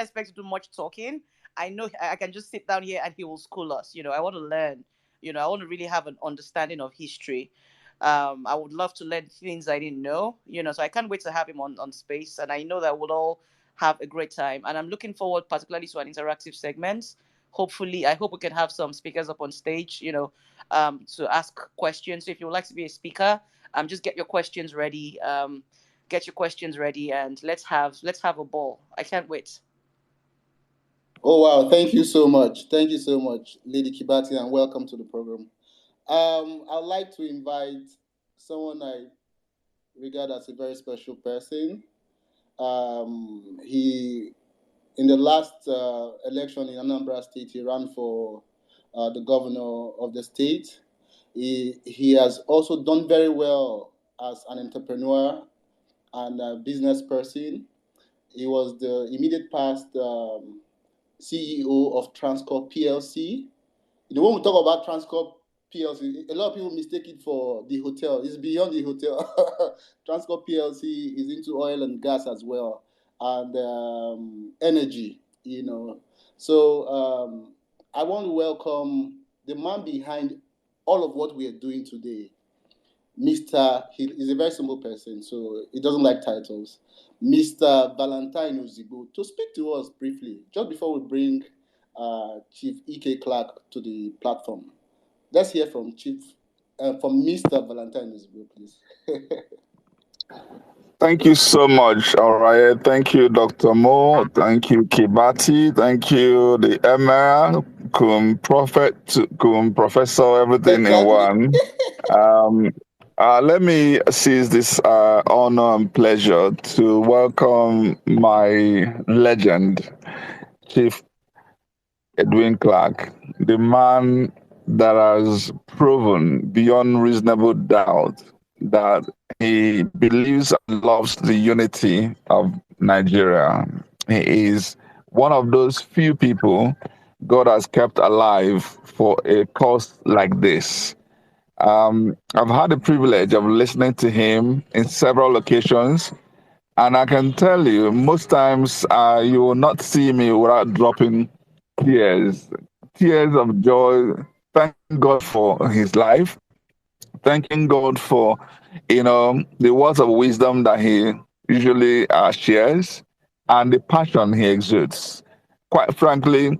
expect to do much talking. I know I can just sit down here and he will school us. I want to learn. I want to really have an understanding of history. I would love to learn things I didn't know. So I can't wait to have him on space, and I know that we'll all have a great time. And I'm looking forward, particularly to an interactive segment. Hopefully, I hope we can have some speakers up on stage. To ask questions. So if you would like to be a speaker, just get your questions ready. And let's have a ball. I can't wait. Oh wow! Thank you so much. Thank you so much, Lady Kibati, and welcome to the program. I'd like to invite someone I regard as a very special person. He in the last election in Anambra State, he ran for the governor of the state. He has also done very well as an entrepreneur and a business person. He was the immediate past CEO of Transcorp PLC. When we talk about Transcorp PLC, a lot of people mistake it for the hotel. It's beyond the hotel. Transcorp PLC is into oil and gas as well, and energy. So I want to welcome the man behind all of what we are doing today. He is a very simple person, so he doesn't like titles. Mr. Valentine Ozigbo, to speak to us briefly, just before we bring Chief E.K. Clark to the platform. Let's hear from from Mr. Valentine Ozigbo, please. Thank you so much, Alright. Thank you, Dr. Mo. Thank you, Kibati. Thank you, the Emir, Professor, everything in Exactly. one. Let me seize this honor and pleasure to welcome my legend, Chief Edwin Clark, the man that has proven beyond reasonable doubt that he believes and loves the unity of Nigeria. He is one of those few people God has kept alive for a cause like this. I've had the privilege of listening to him in several occasions, and I can tell you, most times you will not see me without dropping tears, tears of joy, thanking God for his life, thanking God for, the words of wisdom that he usually shares and the passion he exudes. Quite frankly,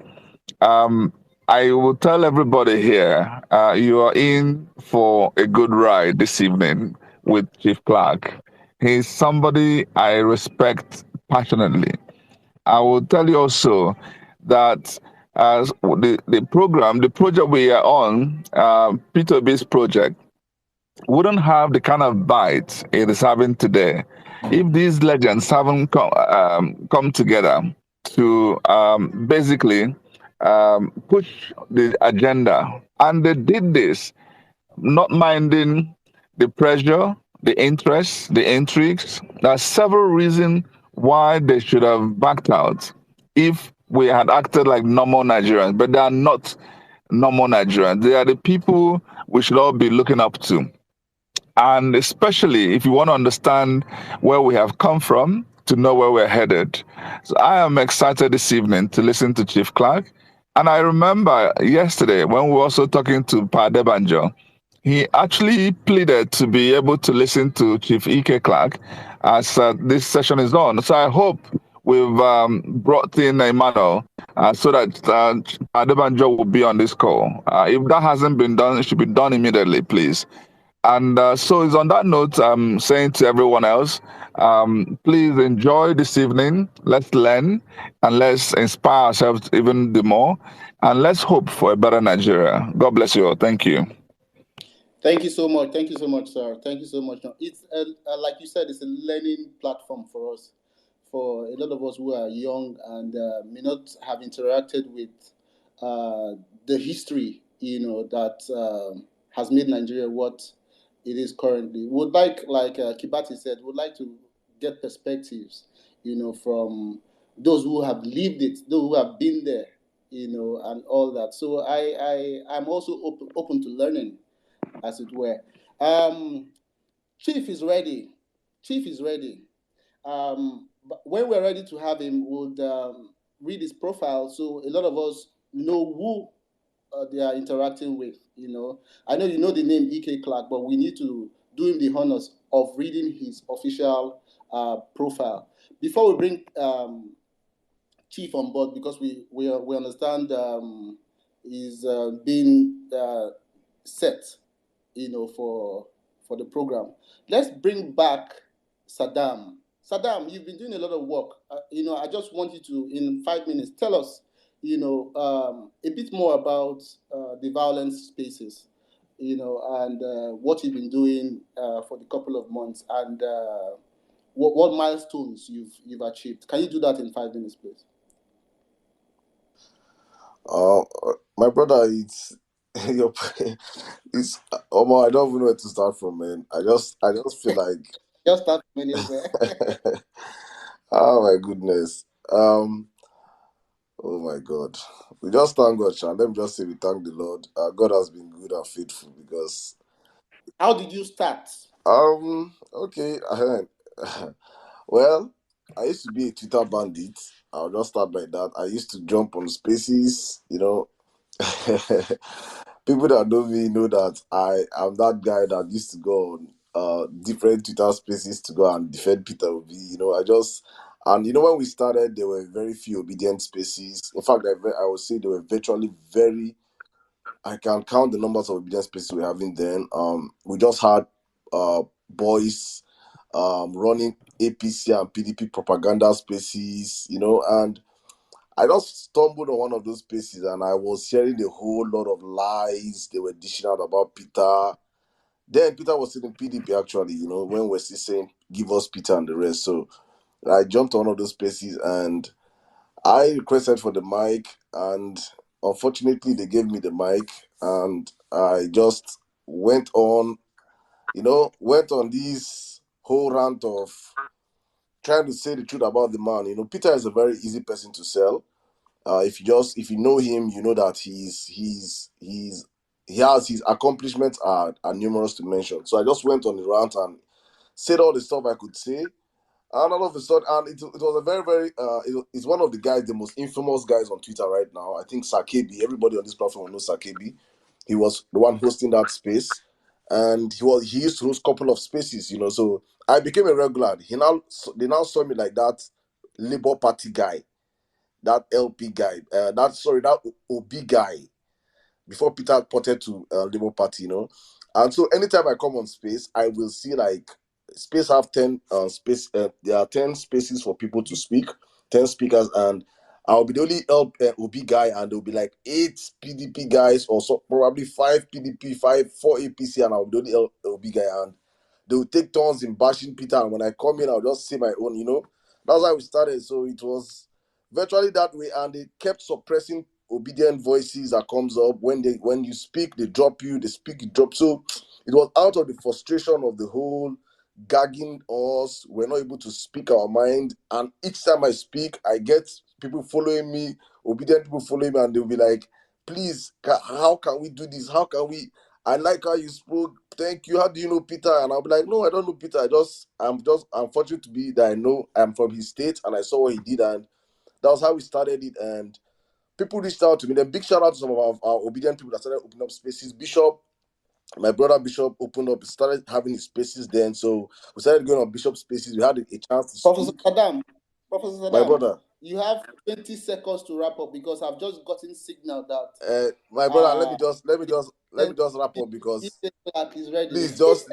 um, I will tell everybody here, you are in for a good ride this evening with Chief Clark. He's somebody I respect passionately. I will tell you also that as the project we are on, P2B's project, wouldn't have the kind of bite it is having today if these legends haven't come together to basically push the agenda. And they did this not minding the pressure, the interest, the intrigues. There are several reasons why they should have backed out if we had acted like normal Nigerians, but they are not normal Nigerians. They are the people we should all be looking up to. And especially if you want to understand where we have come from, to know where we're headed. So I am excited this evening to listen to Chief Clark. And I remember yesterday when we were also talking to Pa Debanjo, he actually pleaded to be able to listen to Chief E.K. Clark as this session is on. So I hope we've brought in Emmanuel so that Adebanjo will be on this call. If that hasn't been done, it should be done immediately, please. And so it's on that note, I'm saying to everyone else, please enjoy this evening. Let's learn and let's inspire ourselves even the more. And let's hope for a better Nigeria. God bless you all. Thank you. Thank you so much. Thank you so much, sir. Thank you so much. It's like you said, it's a learning platform for us, for a lot of us who are young and may not have interacted with the history, that has made Nigeria what it is currently. Would like Kibati said, would like to get perspectives, from those who have lived it, those who have been there, and all that. So I'm also open to learning, as it were. Chief is ready. Chief is ready. But when we're ready to have him, would read his profile, so a lot of us know who they are interacting with. I know you know the name EK Clark, but we need to do him the honors of reading his official profile before we bring Chief on board, because we understand he's been set, for the program. Let's bring back Saddam. Saddam, you've been doing a lot of work. I just want you to, in 5 minutes, tell us, a bit more about the violence spaces, and what you've been doing for the couple of months, and what milestones you've achieved. Can you do that in 5 minutes, please? Uh, my brother, it's your it's Omar. I don't even know where to start from, man. I just feel like Just start from anywhere. oh my goodness. Oh my God. We just thank God, Sean. Let me just say we thank the Lord. God has been good and faithful because How did you start? okay. Well, I used to be a Twitter bandit. I'll just start by that. I used to jump on spaces, People that know me know that I am that guy that used to go on different Twitter spaces to go and defend Peter Obi. And when we started, there were very few obedient spaces. In fact, I would say there were virtually very. I can count the numbers of obedient spaces we were having then. We just had boys running APC and PDP propaganda spaces, and I just stumbled on one of those spaces and I was hearing a whole lot of lies they were dishing out about Peter. Then Peter was still in PDP actually, when we're still saying, give us Peter and the rest. So I jumped on one of those spaces and I requested for the mic, and unfortunately they gave me the mic and I just went on this whole rant of trying to say the truth about the man. Peter is a very easy person to sell. If you know him, you know that he has his accomplishments are numerous to mention. So I just went on the rant and said all the stuff I could say. And all of a sudden, and it was a very, very, it's one of the guys, the most infamous guys on Twitter right now. I think Sakebi, everybody on this platform knows Sakebi. He was the one hosting that space. And he used to host a couple of spaces, So I became a regular. They now saw me like that Labour Party guy, that LP guy, that OB guy before Peter ported to Labour Party, And so anytime I come on space, I will see like space have 10 there are 10 spaces for people to speak, 10 speakers, and I'll be the only OB guy, and there'll be like 8 PDP guys, or so probably 5 PDP, 4 APC, and I'll be the only OB guy, and they'll take turns in bashing Peter, and when I come in, I'll just say my own, That's how we started. So it was virtually that way, and they kept suppressing obedient voices that comes up when you speak, they drop you, they speak, you drop. So it was out of the frustration of the whole gagging us. We're not able to speak our mind, and each time I speak, I get people following me, obedient people following me, and they'll be like, please, how can we do this? How can we? I like how you spoke. Thank you. How do you know Peter? And I'll be like, no, I don't know Peter. I'm fortunate to be that I know I'm from his state and I saw what he did, and that was how we started it. And people reached out to me. Then big shout out to some of our obedient people that started opening up spaces. Bishop, my brother Bishop opened up, started having his spaces then. So we started going on Bishop spaces. We had a chance to Professor speak. Saddam, My brother, you have 20 seconds to wrap up, because I've just gotten signal that my brother, let me just wrap up, because EK Clark is ready. please just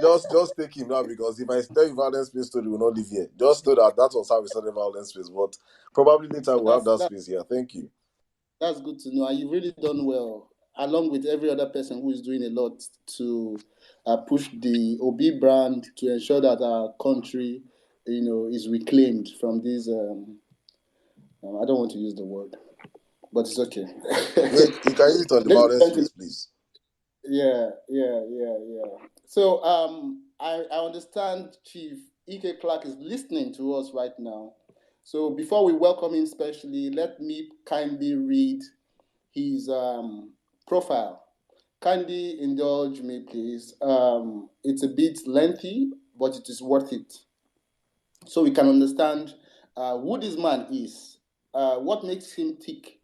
take him now, because if I tell you violence space story, we will not live here. Just know that was how we started violence space. But probably later we'll have that's that that, space here. Thank you. that's good to know, and you've really done well, along with every other person who is doing a lot to push the OB brand, to ensure that our country, is reclaimed from these. I don't want to use the word, but it's okay. You can use it on the Ladies violence and gentlemen, space, please. yeah. So I understand Chief EK Clark is listening to us right now. So before we welcome him specially, let me kindly read his profile. Kindly indulge me, please. It's a bit lengthy, but it is worth it, so we can understand who this man is. what makes him tick,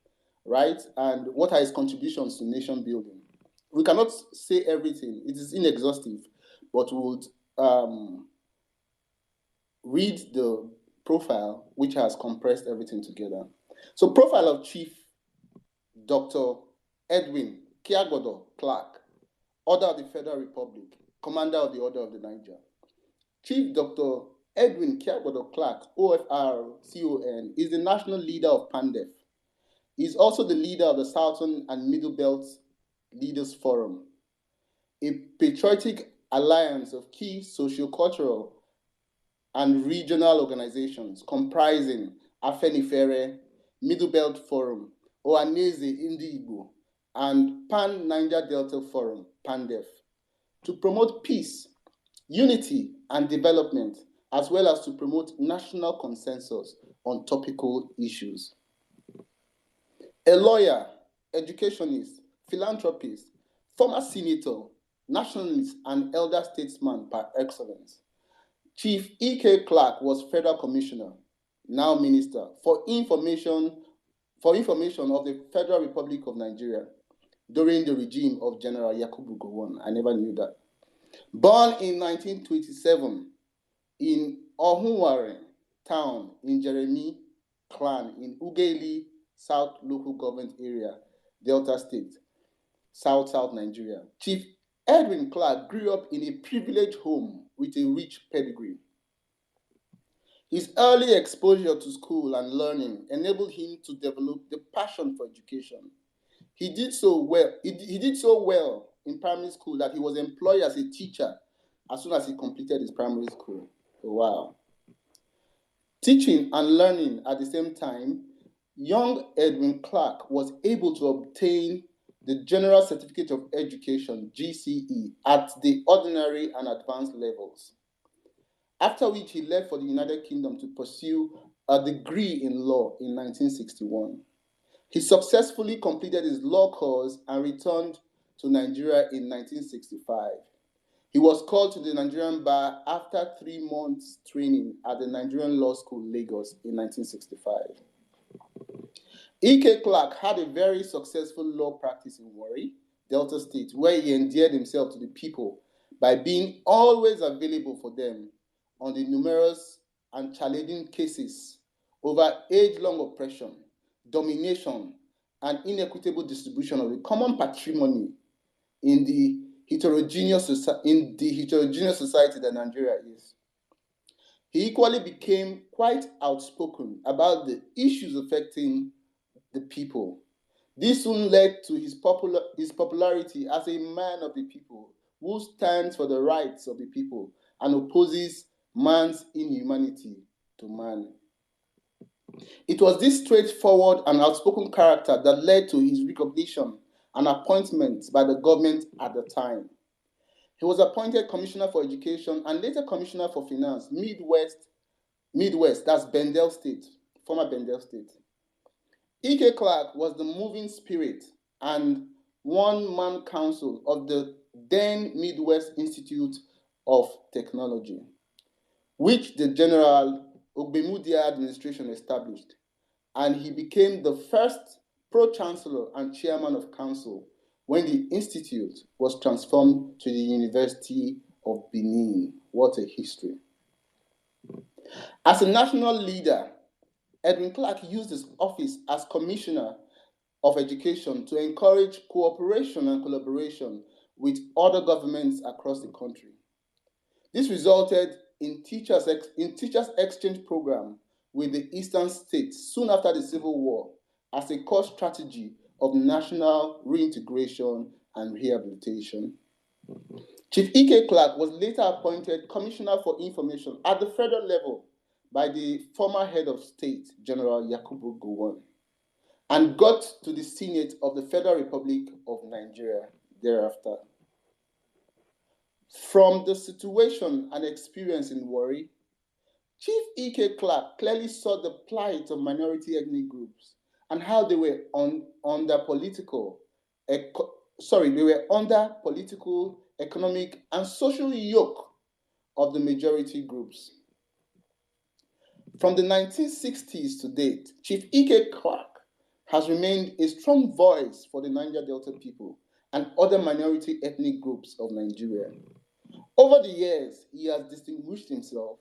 right? And what are his contributions to nation building. We cannot say everything, it is inexhaustive, but we would read the profile, which has compressed everything together. So, profile of Chief Dr. Edwin Kiagbodo Clark, Order of the Federal Republic, Commander of the Order of the Niger. Chief Dr. Edwin Kiagbodo Clark, OFR-CON, is the national leader of PANDEF. He is also the leader of the Southern and Middle Belt Leaders Forum, a patriotic alliance of key socio-cultural and regional organizations comprising Afenifere, Middle Belt Forum, Ohaneze Ndi-Igbo, and Pan-Niger Delta Forum, PANDEF, to promote peace, unity, and development, as well as to promote national consensus on topical issues. A lawyer, educationist, philanthropist, former senator, nationalist, and elder statesman par excellence, Chief E.K. Clark was Federal Commissioner, now Minister, for Information of the Federal Republic of Nigeria during the regime of General Yakubu Gowon. I never knew that. Born in 1927 in Ohunware town in Jeremy Clan in Ugeli South Local Government Area, Delta State, South Nigeria, Chief Edwin Clark grew up in a privileged home with a rich pedigree. His early exposure to school and learning enabled him to develop the passion for education. He did so well in primary school that he was employed as a teacher as soon as he completed his primary school. Wow. Teaching and learning at the same time, young Edwin Clark was able to obtain the General Certificate of Education, GCE, at the ordinary and advanced levels, after which he left for the United Kingdom to pursue a degree in law in 1961. He successfully completed his law course and returned to Nigeria in 1965. He was called to the Nigerian bar after 3 months training at the Nigerian Law School, Lagos, in 1965. E.K. Clark had a very successful law practice in Warri, Delta State, where he endeared himself to the people by being always available for them on the numerous and challenging cases over age-long oppression, domination, and inequitable distribution of the common patrimony in the heterogeneous society that Nigeria is. He equally became quite outspoken about the issues affecting the people. This soon led to his popularity as a man of the people who stands for the rights of the people and opposes man's inhumanity to man. It was this straightforward and outspoken character that led to his recognition and appointment by the government at the time. He was appointed Commissioner for Education and later Commissioner for Finance, Midwest, that's Bendel State, former Bendel State. E.K. Clark was the moving spirit and one-man council of the then Midwest Institute of Technology, which the General Ogbemudia administration established, and he became the first pro-chancellor and chairman of council when the institute was transformed to the University of Benin. What a history. As a national leader, Edwin Clark used his office as Commissioner of Education to encourage cooperation and collaboration with other governments across the country. This resulted in teachers' exchange program with the Eastern states soon after the Civil War as a core strategy of national reintegration and rehabilitation. Chief E.K. Clark was later appointed Commissioner for Information at the federal level by the former head of state, General Yakubu Gowon, and got to the Senate of the Federal Republic of Nigeria thereafter. From the situation and experience in Warri, Chief E.K. Clark clearly saw the plight of minority ethnic groups and how they were under political, economic, and social yoke of the majority groups. From the 1960s to date, Chief E.K. Clark has remained a strong voice for the Niger Delta people and other minority ethnic groups of Nigeria. Over the years, he has distinguished himself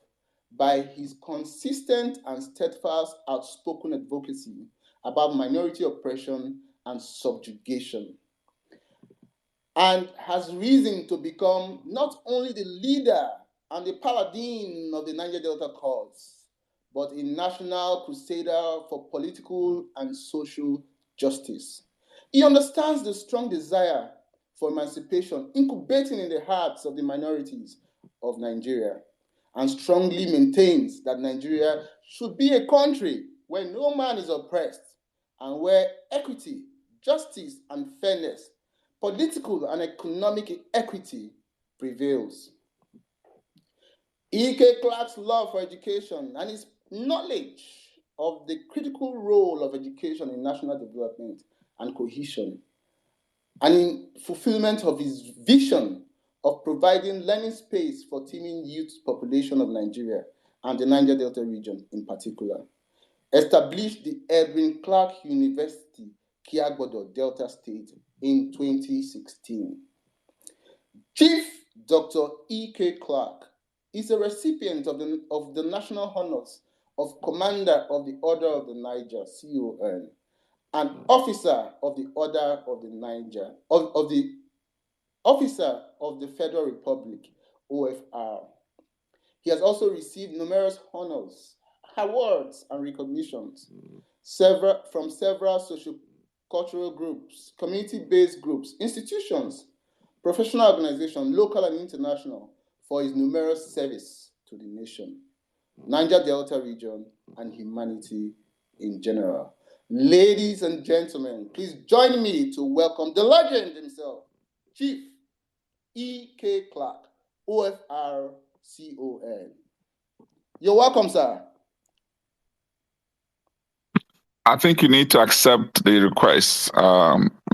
by his consistent and steadfast outspoken advocacy about minority oppression and subjugation, and has risen to become not only the leader and the paladin of the Niger Delta cause, but a national crusader for political and social justice. He understands the strong desire for emancipation incubating in the hearts of the minorities of Nigeria, and strongly maintains that Nigeria should be a country where no man is oppressed and where equity, justice, and fairness, political and economic equity prevails. E.K. Clark's love for education and his knowledge of the critical role of education in national development and cohesion, and in fulfillment of his vision of providing learning space for teeming youth population of Nigeria and the Niger Delta region in particular, established the Edwin Clark University, Kiagbodo, Delta State in 2016. Chief Dr. E.K. Clark is a recipient of the national honors of Commander of the Order of the Niger, CON, an officer of the Order of the Niger, of the Officer of the Federal Republic, OFR. He has also received numerous honors, awards, and recognitions from several socio-cultural groups, community-based groups, institutions, professional organizations, local and international, for his numerous service to the nation, Niger Delta region, and humanity in general. Ladies and gentlemen, please join me to welcome the legend himself, Chief E.K. Clark, OFR CON. You're welcome, sir. I think you need to accept the request.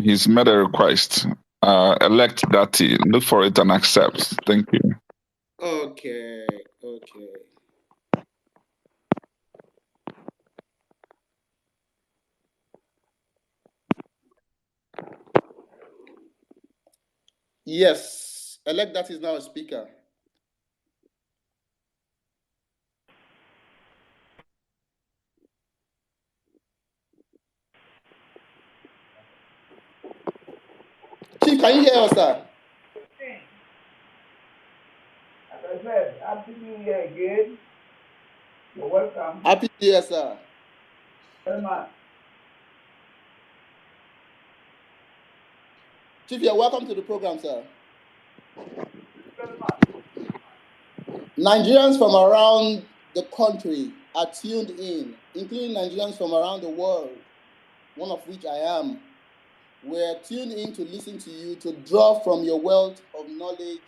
He's made a request. Elect Dati. Look for it and accept. Thank you. Okay. Yes, elect Dati is now a speaker. Chief, can you hear us, sir? As I said, Happy New Year again. You're welcome. Happy New Year, sir. Very much. Chief, you're welcome to the program, sir. Very much. Nigerians from around the country are tuned in, including Nigerians from around the world, one of which I am. We're tuned in to listen to you, to draw from your wealth of knowledge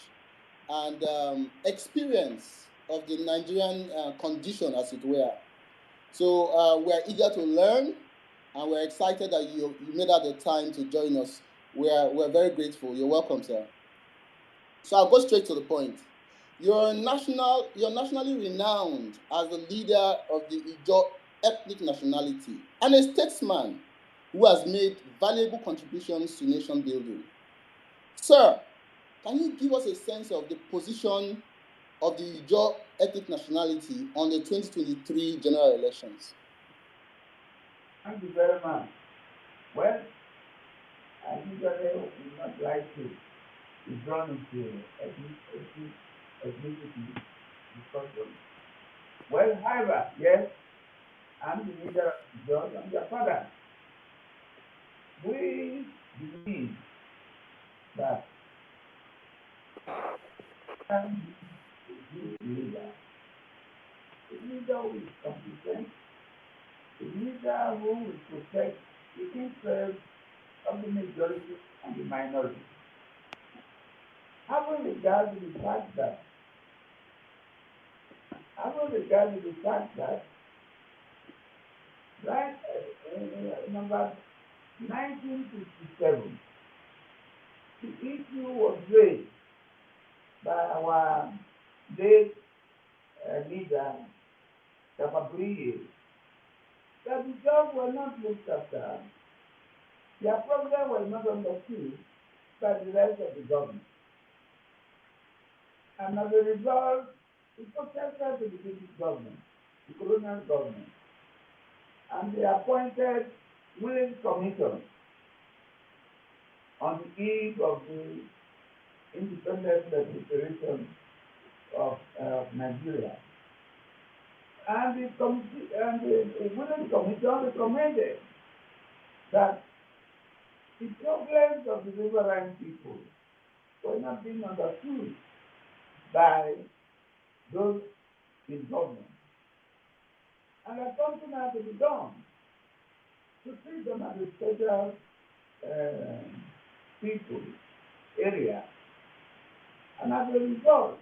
and experience of the Nigerian condition, as it were. So we're eager to learn, and we're excited that you made out the time to join us. We're very grateful. You're welcome, sir. So I'll go straight to the point. You're nationally renowned as the leader of the Ijaw ethnic nationality and a statesman who has made valuable contributions to nation building. Sir, can you give us a sense of the position of the Ijaw ethnic nationality on the 2023 general elections? Thank you very much. Well, I usually would not like to be drawn into ethnicity discussion. Well, however, yes, I'm the leader of the Ijaw. I'm their father. We believe that a leader who is competent, a leader who will protect the interests of the majority and the minority. Having regard to the fact that right number 1957, the issue was raised by our late leader, for 3 years, that the jobs were not looked after, their problem was not understood by the rest of the government. And as a result, it protested to the British government, the colonial government, and they appointed Willis Commission on the eve of the independence declaration of Nigeria. And the Willis Commission recommended that the problems of the riverine people were not being understood by those in government. And that something had to be done to treat them as a special people area. And as a result,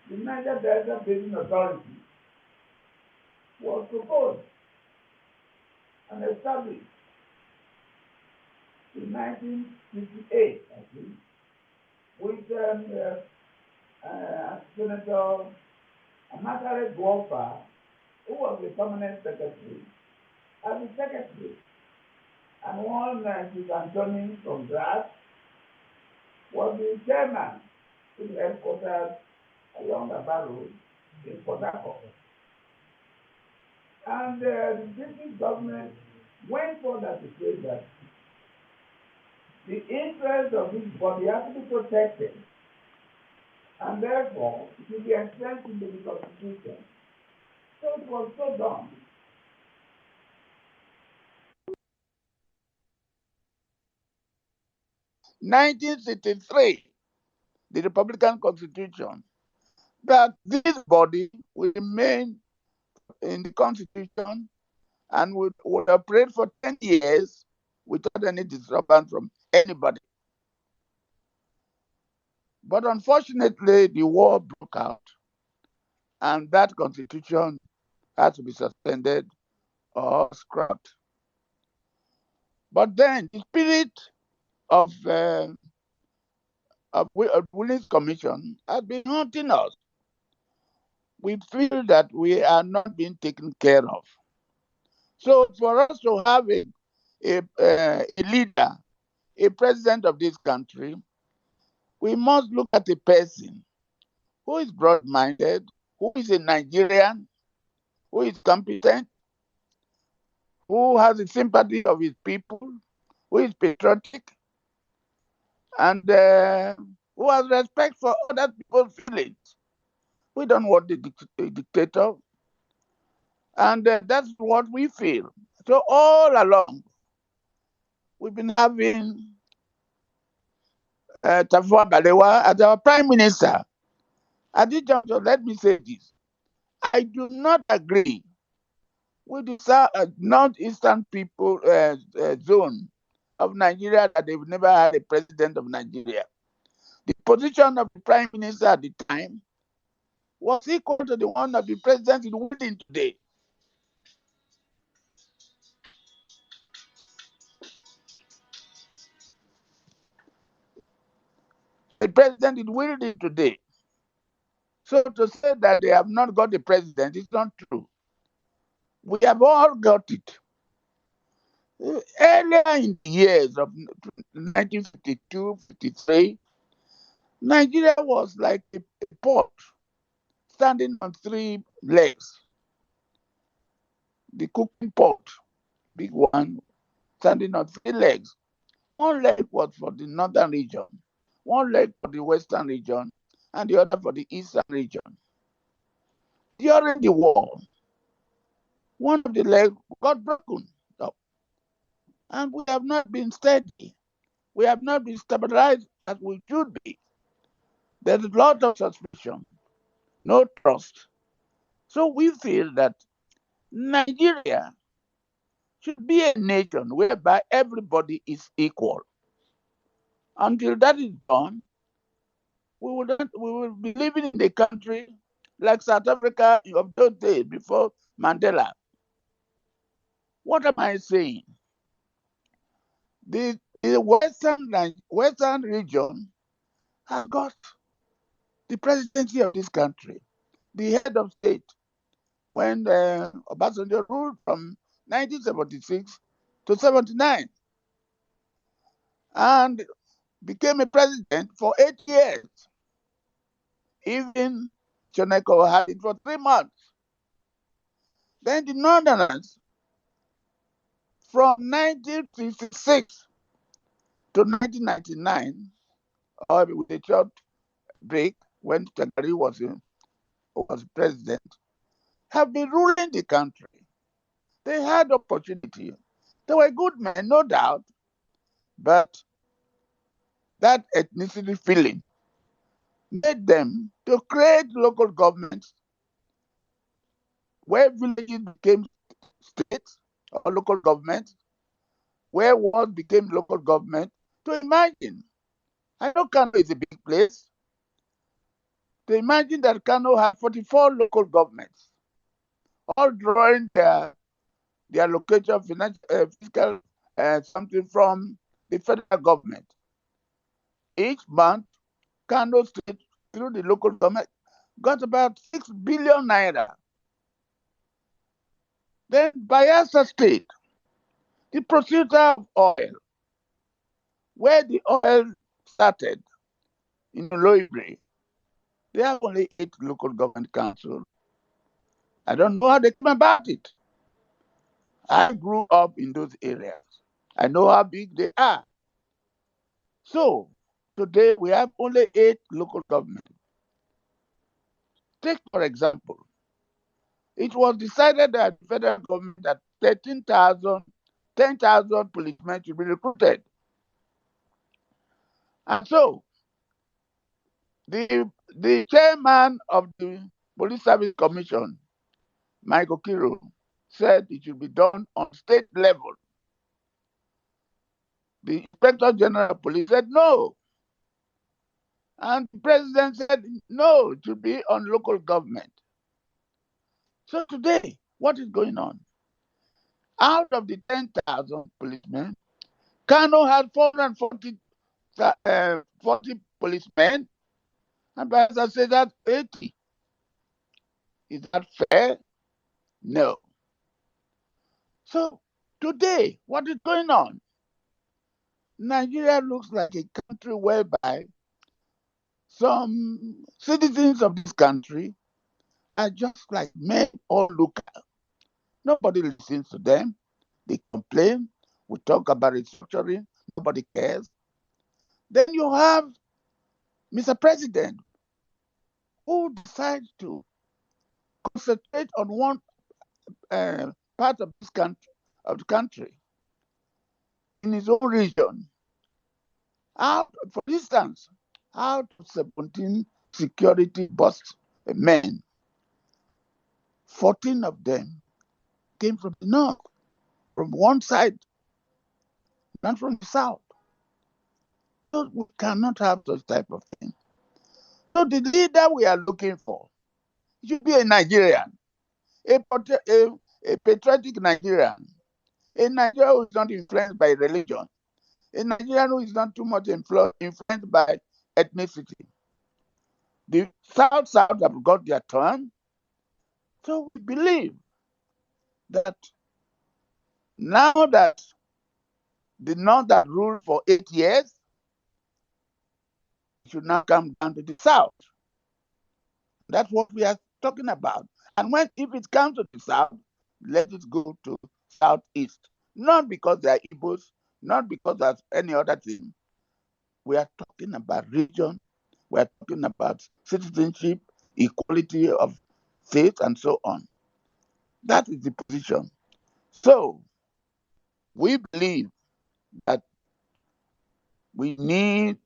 the Niger Delta Basin Authority was proposed and established in 1958, I think, with Senator Amakare Gwofa, who was the permanent secretary, as the secretary, and one Chief Anthony from Grass was the chairman to the headquarters along the road in Port Harcourt. And the British government went further to say that the interests of this body have to be protected, and therefore it will be entrenched into the Constitution. So it was so done. In 1963, the Republican Constitution, that this body will remain in the Constitution and would operate for 10 years without any disturbance from anybody. But unfortunately, the war broke out, and that constitution had to be suspended or scrapped. But then the spirit of Willis Commission has been haunting us. We feel that we are not being taken care of. So for us to have a leader, a president of this country, we must look at a person who is broad-minded, who is a Nigerian, who is competent, who has the sympathy of his people, who is patriotic, and who has respect for other people's feelings. We don't want a dictator, and that's what we feel. So all along, we've been having Tafawa Balewa as our prime minister. At this juncture, let me say this. I do not agree with the northeastern people zone of Nigeria that they've never had a president of Nigeria. The position of the prime minister at the time was equal to the one of the president in waiting today. The president is waiting today. So to say that they have not got the president is not true. We have all got it. Earlier in the years of 1952, 53, Nigeria was like a pot standing on 3 legs. The cooking pot, big one, standing on 3 legs. One leg was for the northern region, one leg for the western region, and the other for the eastern region. During the war, one of the legs got broken up, and we have not been steady. We have not been stabilized as we should be. There's a lot of suspicion, no trust. So we feel that Nigeria should be a nation whereby everybody is equal. Until that is done, we will be living in a country like South Africa of those days before Mandela. What am I saying? The western region has got the presidency of this country, the head of state, when Obasanjo ruled from 1976 to 79 and became a president for 8 years. Even Choneko had it for 3 months. Then the Northerners, from 1956 to 1999, or with a short break when Tagari was president, have been ruling the country. They had opportunity. They were good men, no doubt, but that ethnicity feeling made them to create local governments where villages became states or local governments, where wards became local government. To imagine, I know Kano is a big place. To imagine that Kano had 44 local governments, all drawing their location fiscal something from the federal government. Each month, Kano State, through the local government, got about 6 billion naira. Then Bayelsa State, the producer of oil, where the oil started in Ala-Igbo, they have only 8 local government councils. I don't know how they came about it. I grew up in those areas. I know how big they are. So today we have only 8 local governments. Take, for example, it was decided that the federal government that 10,000 policemen should be recruited. And so the chairman of the Police Service Commission, Michael Kiro, said it should be done on state level. The Inspector General of Police said no. And the president said no, it should be on local government. So today, what is going on? Out of the 10,000 policemen, Kano had 440 40 policemen, and Basa said that's 80. Is that fair? No. So today, what is going on? Nigeria looks like a country whereby some citizens of this country are just like men or local. Nobody listens to them. They complain. We talk about restructuring. Nobody cares. Then you have Mr. President, who decides to concentrate on one part of the country, in his own region. For instance, out of 17 security boss men, 14 of them came from the north, from one side, not from the south. So we cannot have those type of things. So the leader we are looking for should be a Nigerian, a patriotic Nigerian, a Nigerian who is not influenced by religion, a Nigerian who is not too much influenced by ethnicity. The South have got their turn. So we believe that now that the North that ruled for 8 years should now come down to the South. That's what we are talking about. And if it comes to the South, let it go to Southeast. Not because they are Igbos, not because of any other thing. We are talking about region. We are talking about citizenship, equality of faith, and so on. That is the position. So we believe that we need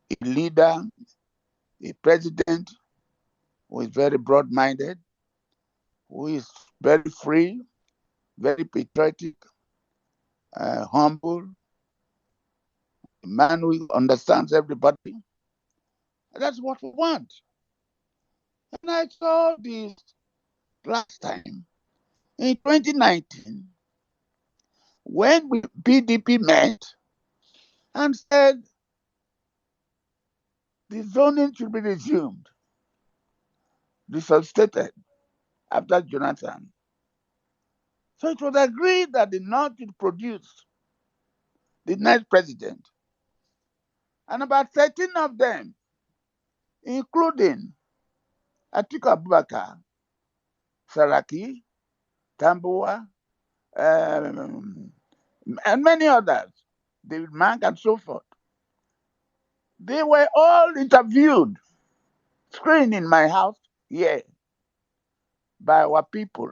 a leader, a president who is very broad-minded, who is very free, very patriotic, humble, a man who understands everybody. And that's what we want. And I saw this last time in 2019 when PDP met and said the zoning should be resumed, resuscitated. after Jonathan. So it was agreed that the North would produce the next president. And about 13 of them, including Atiku Abubakar, Saraki, Tambuwa, and many others, David Mark, and so forth, they were all interviewed, screened in my house here by our people.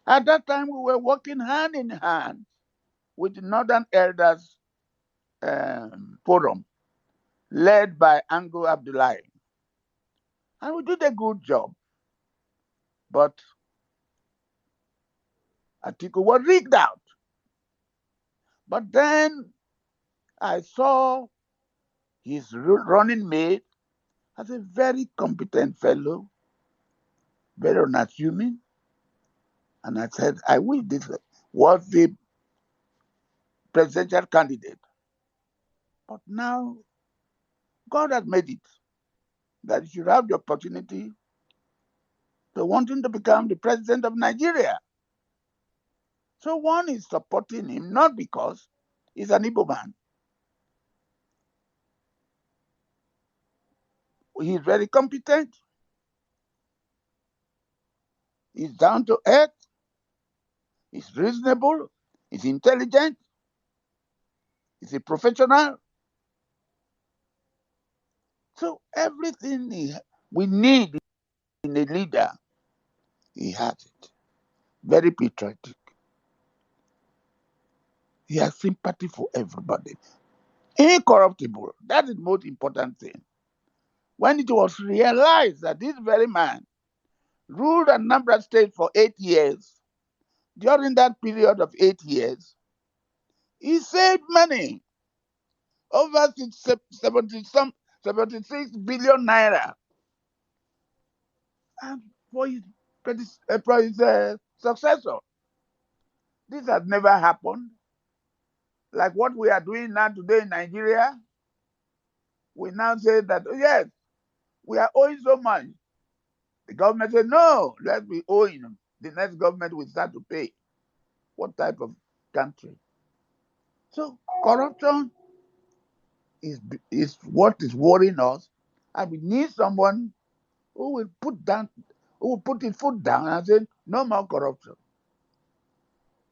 At that time, we were working hand in hand with the Northern Elders Forum, led by Ango Abdullahi. And we did a good job. But Atiku was rigged out. But then I saw his running mate as a very competent fellow, very unassuming. And I said, I wish this was the presidential candidate. But now God has made it that you should have the opportunity to wanting to become the president of Nigeria. So one is supporting him not because he's an Igbo man. He's very competent. He's down to earth. He's reasonable. He's intelligent. He's a professional. So everything we need in a leader, he has it. Very patriotic. He has sympathy for everybody. Incorruptible. That is the most important thing. When it was realized that this very man ruled Anambra State for 8 years, during that period of 8 years, he saved money, over 76 billion naira. And for his successor, this has never happened. Like what we are doing now today in Nigeria, we now say that, oh, yes, we are owing so much. The government said, no, let's be owing. The next government will start to pay. What type of country? So corruption is what is worrying us, and we need someone who will put his foot down and say, no more corruption.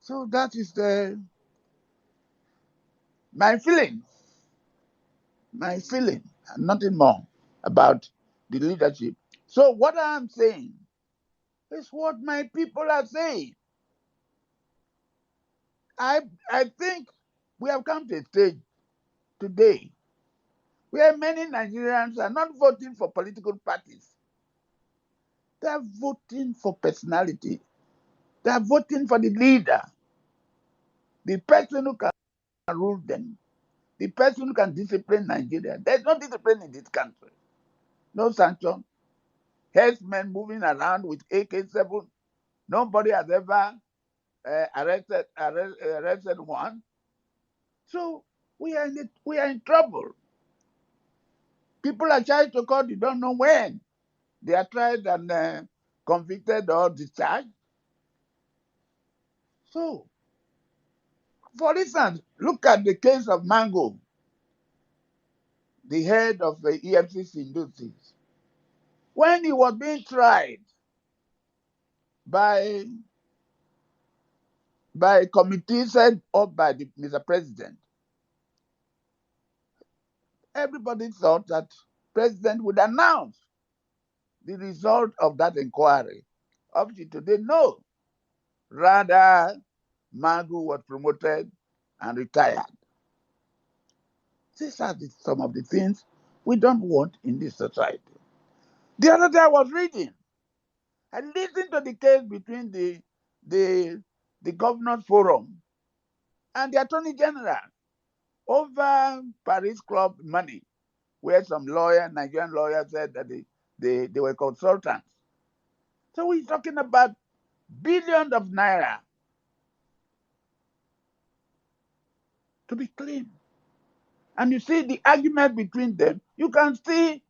So that is my feeling, and nothing more about the leadership. So what I'm saying is what my people are saying. I think we have come to a stage today where many Nigerians are not voting for political parties. They are voting for personality. They are voting for the leader, the person who can rule them, the person who can discipline Nigeria. There's no discipline in this country. No sanction. Herdsmen moving around with AK-7. Nobody has ever arrested one. So we are in trouble. People are charged to court. You don't know when they are tried and convicted or discharged. So, for instance, look at the case of Mango, the head of the EFCC in those days. When he was being tried by a committee set up by the Mr. President, everybody thought that President would announce the result of that inquiry. Up to today, no. Rather, Mango was promoted and retired. These are some of the things we don't want in this society. The other day I was reading. I listened to the case between the Governors Forum and the Attorney General over Paris Club money, where some Nigerian lawyers said that they were consultants. So we're talking about billions of naira to be clean. And you see the argument between them, you can see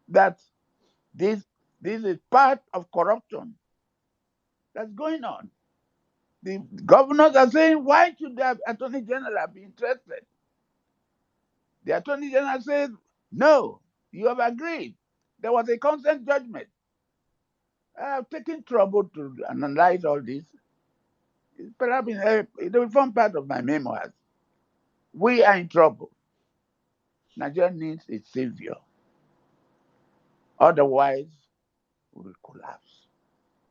that this is part of corruption. that's going on. The governors are saying, why should the Attorney General be interested? The Attorney General says, no, you have agreed. There was a consent judgment. I have taken trouble to analyze all this. Perhaps it will form part of my memoirs. We are in trouble. Nigeria needs a savior. Otherwise, we will collapse.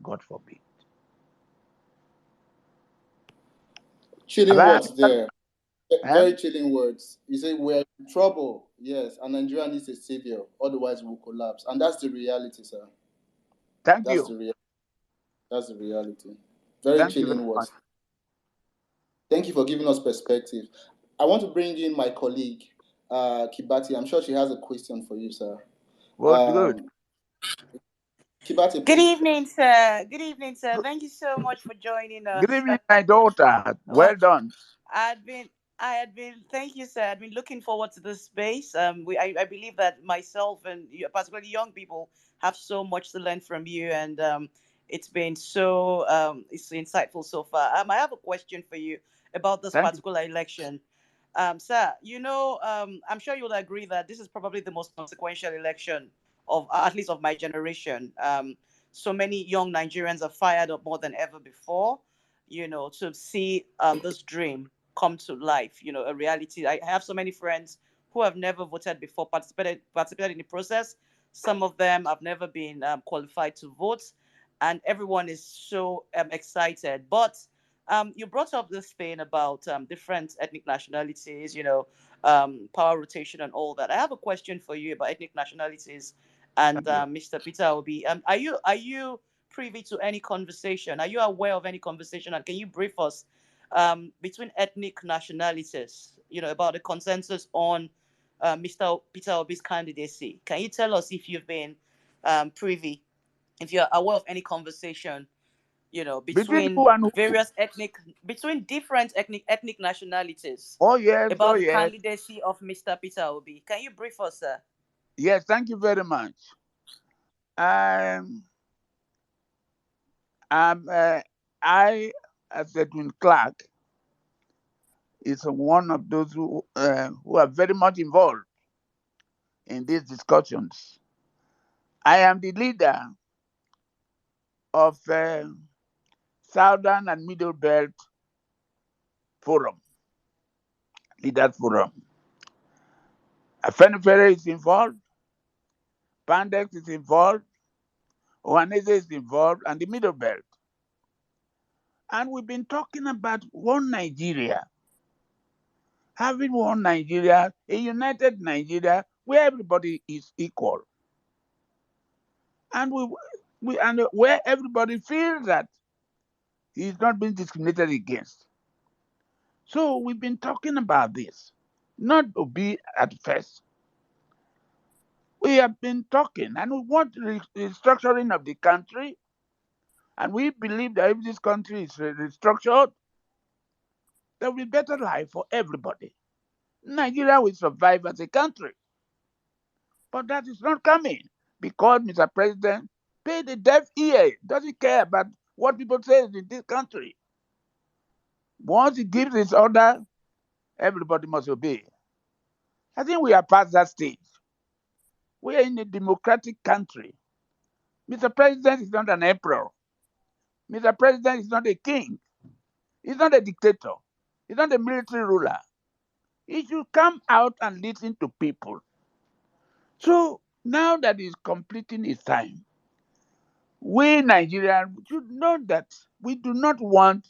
God forbid. Have Chilling I words answered? there. Eh? Very chilling words. You say we're in trouble, yes, and Nigeria needs a savior, otherwise we'll collapse. And that's the reality, sir. Thank That's you. the real that's the reality. Very Thank you very chilling much. words. Thank you for giving us perspective. I want to bring in my colleague, Kibati. I'm sure she has a question for you, sir. Good, good. Um, Kibati, Good please. evening, sir. Good evening, sir. Thank you so much for joining Good us. evening, my daughter. Well, Well done. I'd been, I had been, thank you, sir. I'd been looking forward to this space. I believe that myself and particularly young people have so much to learn from you, and it's been it's insightful so far. I have a question for you about this Thank you. particular election. Sir, I'm sure you'll agree that this is probably the most consequential election of at least of my generation. So many young Nigerians are fired up more than ever before, to see this dream come to life, a reality. I have so many friends who have never voted before, participated in the process. Some of them have never been qualified to vote, and everyone is so excited. But you brought up this thing about different ethnic nationalities, power rotation and all that. I have a question for you about ethnic nationalities and Thank you. Mr. Peter Obi. Are you privy to any conversation? Are you aware of any conversation? And can you brief us between ethnic nationalities, about the consensus on Mr. Peter Obi's candidacy? Can you tell us if you've been privy, if you're aware of any conversation, Between between who and who? between different ethnic nationalities Oh, yes. Oh, about the yes. candidacy of Mr. Peter Obi? Can you brief us, sir? Yes, thank you very much. Um, I'm, I, as Edwin Clark, is one of those who are very much involved in these discussions. I am the leader of Southern and Middle Belt Forum, Leaders Forum. Afenifere is involved, Pandex is involved, Ohanese is involved, and the Middle Belt. And we've been talking about one Nigeria, having one Nigeria, a united Nigeria where everybody is equal, and where everybody feels that he is not being discriminated against. So we've been talking about this, not to be at first. We have been talking, and we want restructuring of the country, and we believe that if this country is restructured, there will be better life for everybody. Nigeria will survive as a country. But that is not coming because Mr. President paid a deaf ear, doesn't care about what people say in this country. Once he gives his order, everybody must obey. I think we are past that stage. We are in a democratic country. Mr. President is not an emperor. Mr. President is not a king. He's not a dictator. He's not a military ruler. He should come out and listen to people. So now that he's completing his time, we Nigerians should know that we do not want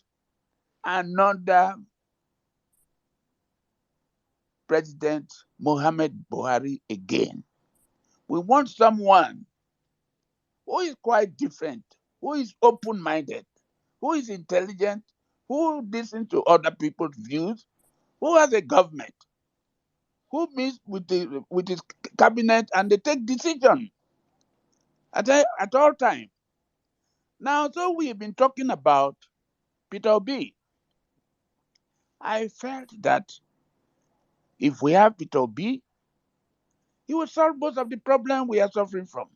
another President Muhammad Buhari again. We want someone who is quite different, who is open minded, who is intelligent, who listens to other people's views, who has a government, who meets with his cabinet and they take decisions at all times. Now, so we've been talking about Peter Obi. I felt that if we have Peter Obi, he will solve most of the problem we are suffering from.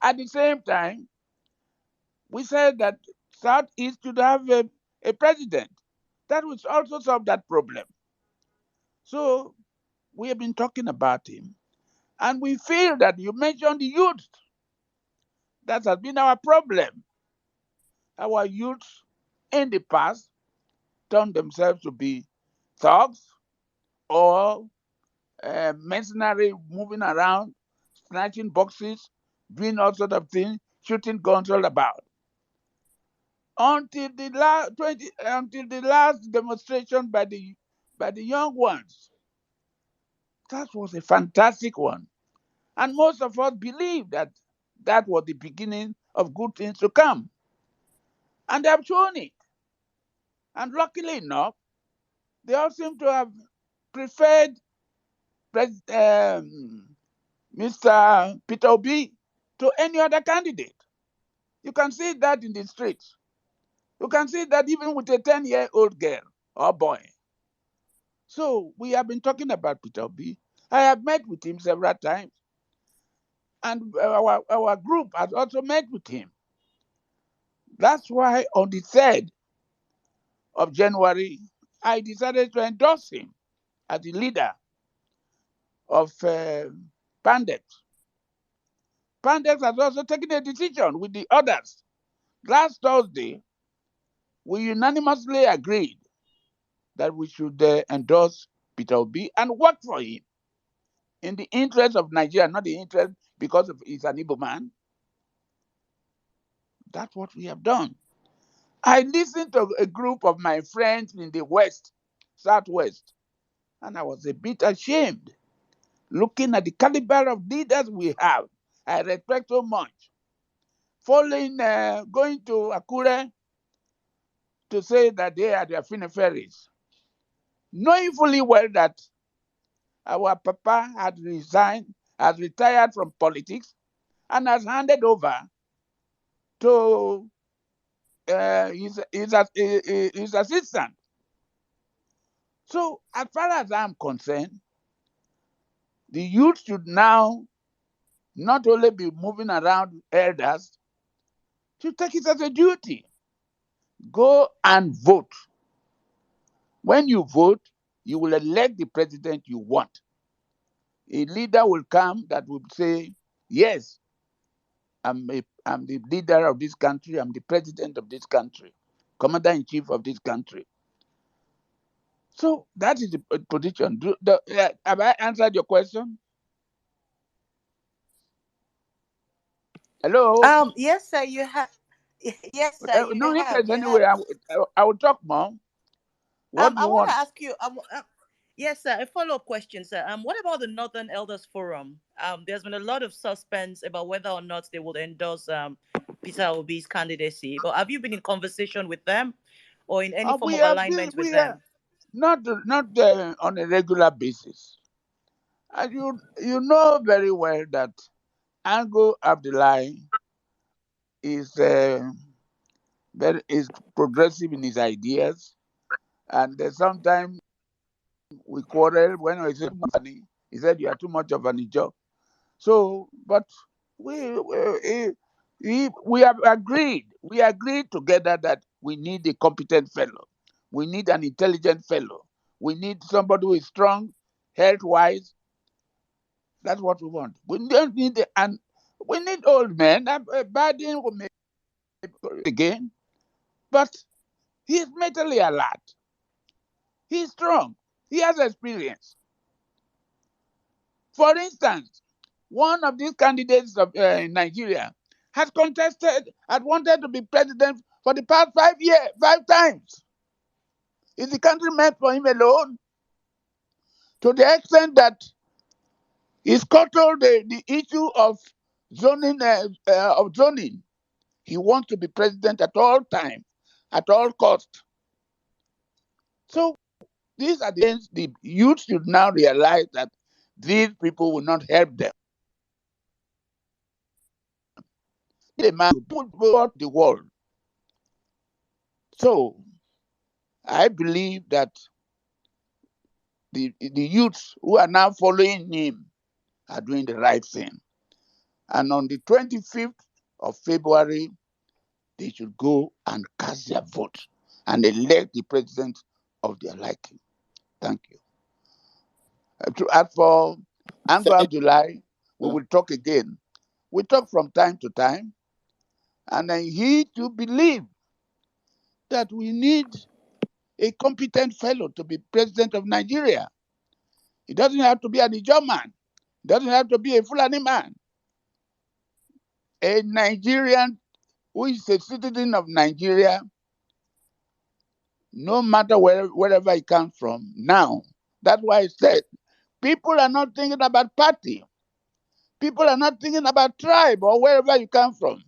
At the same time, we said that Southeast should have a president. That would also solve that problem. So we have been talking about him. And we feel that you mentioned the youth. That has been our problem. Our youth in the past turned themselves to be thugs or mercenary, moving around, snatching boxes, doing all sorts of things, shooting guns all about. Until the last demonstration by the young ones. That was a fantastic one. And most of us believe that that was the beginning of good things to come. And they have shown it. And luckily enough, they all seem to have preferred Mr. Peter Obi to any other candidate. You can see that in the streets. You can see that even with a 10-year-old girl or boy. So we have been talking about Peter Obi. I have met with him several times. And our group has also met with him. That's why on the 3rd of January, I decided to endorse him as the leader of Pandex. Pandex has also taken a decision with the others. Last Thursday, we unanimously agreed that we should endorse Peter Obi and work for him in the interest of Nigeria, not the interest because he's an Igbo man. That's what we have done. I listened to a group of my friends in the West, Southwest, and I was a bit ashamed looking at the caliber of leaders we have. I respect so much. Going to Akure to say that they are their Finiferis, knowing fully well that our Papa has retired from politics, and has handed over to his assistant. So, as far as I'm concerned, the youth should now not only be moving around elders, should take it as a duty. Go and vote. When you vote, you will elect the president you want. A leader will come that will say, yes, I'm the leader of this country, I'm the president of this country, commander-in-chief of this country. So that is the position. Have I answered your question? Hello? Yes, sir, you have. Yes, sir, you No have. interest You anyway. have. I will talk more. What do I you want to want? ask you. Yes, sir. A follow-up question, sir. What about the Northern Elders Forum? There's been a lot of suspense about whether or not they will endorse Peter Obi's candidacy. But have you been in conversation with them, or in any form We of have this. alignment with We are them? not on a regular basis. And you know very well that Ango Abdullahi is is progressive in his ideas, and sometimes we quarrel when I say money. He said you are too much of an ijo. So, but we have agreed. We agreed together that we need a competent fellow. We need an intelligent fellow. We need somebody who is strong, health-wise. That's what we want. We don't need we need old men. Biden will make again, but he's mentally alert. He's strong. He has experience. For instance, one of these candidates of Nigeria has wanted to be president for the past 5 years, 5 times. Is the country meant for him alone? To the extent that he's scuttled the issue of zoning. He wants to be president at all times, at all cost. So these are the things the youth should now realize that these people will not help them. The man put the world. So I believe that the youths who are now following him are doing the right thing. And on the 25th of February, they should go and cast their vote and elect the president of their liking. Thank you. As for Ango Thank Abdullahi, we you. will talk again. We talk from time to time, and he to believe that we need a competent fellow to be president of Nigeria. He doesn't have to be an Ijaw man. He doesn't have to be a Fulani man. A Nigerian who is a citizen of Nigeria, no matter wherever he comes from. Now, that's why I said, people are not thinking about party. People are not thinking about tribe or wherever you come from.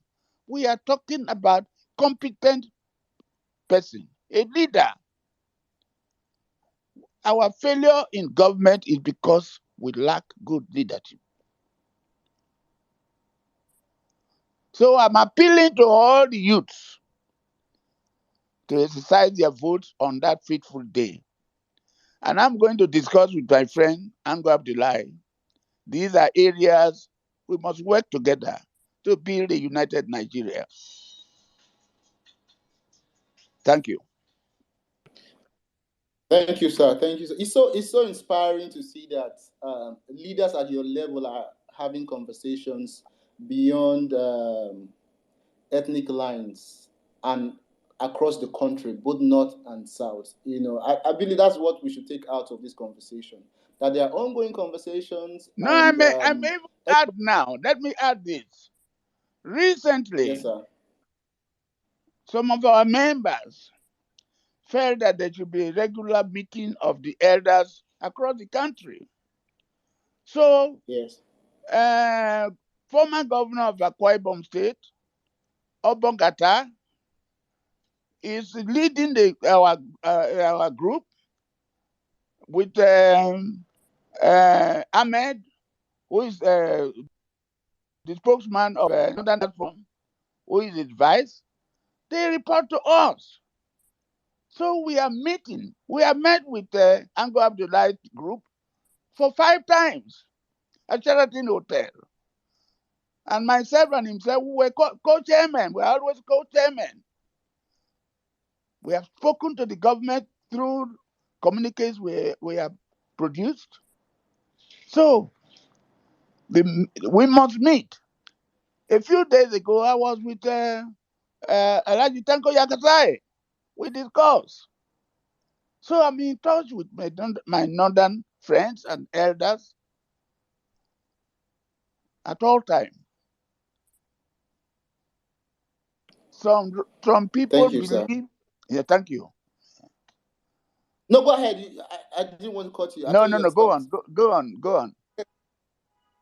We are talking about competent person, a leader. Our failure in government is because we lack good leadership. So I'm appealing to all the youths to exercise their votes on that fateful day. And I'm going to discuss with my friend Ango Abdullahi. These are areas we must work together to build a united Nigeria. Thank you. Thank you, sir. Thank you, sir. It's so inspiring to see that leaders at your level are having conversations beyond ethnic lines and across the country, both north and south. I believe that's what we should take out of this conversation. That there are ongoing conversations. No, And, I may even add now. Let me add this. Recently, yes, sir. some of our members felt that there should be a regular meeting of the elders across the country. So, Yes. former governor of Akwa Ibom State, Obongata, is leading our group with Ahmed, who is the spokesman of Northern Platform, who is his vice. They report to us. So we are meeting. We have met with Ango Abdullahi group for 5 times at Sheraton Hotel. And myself and himself, we were co-chairmen. We are always co-chairmen. We have spoken to the government through communiques we have produced. So we must meet. A few days ago, I was with Alaji Tanko Yakasai. We discussed. So I'm in touch with my northern friends and elders at all times. Some people Thank you, sir. believe. Yeah, thank you. No, go ahead. I didn't want to cut you. I thought you No. had Go stopped. on. Go on.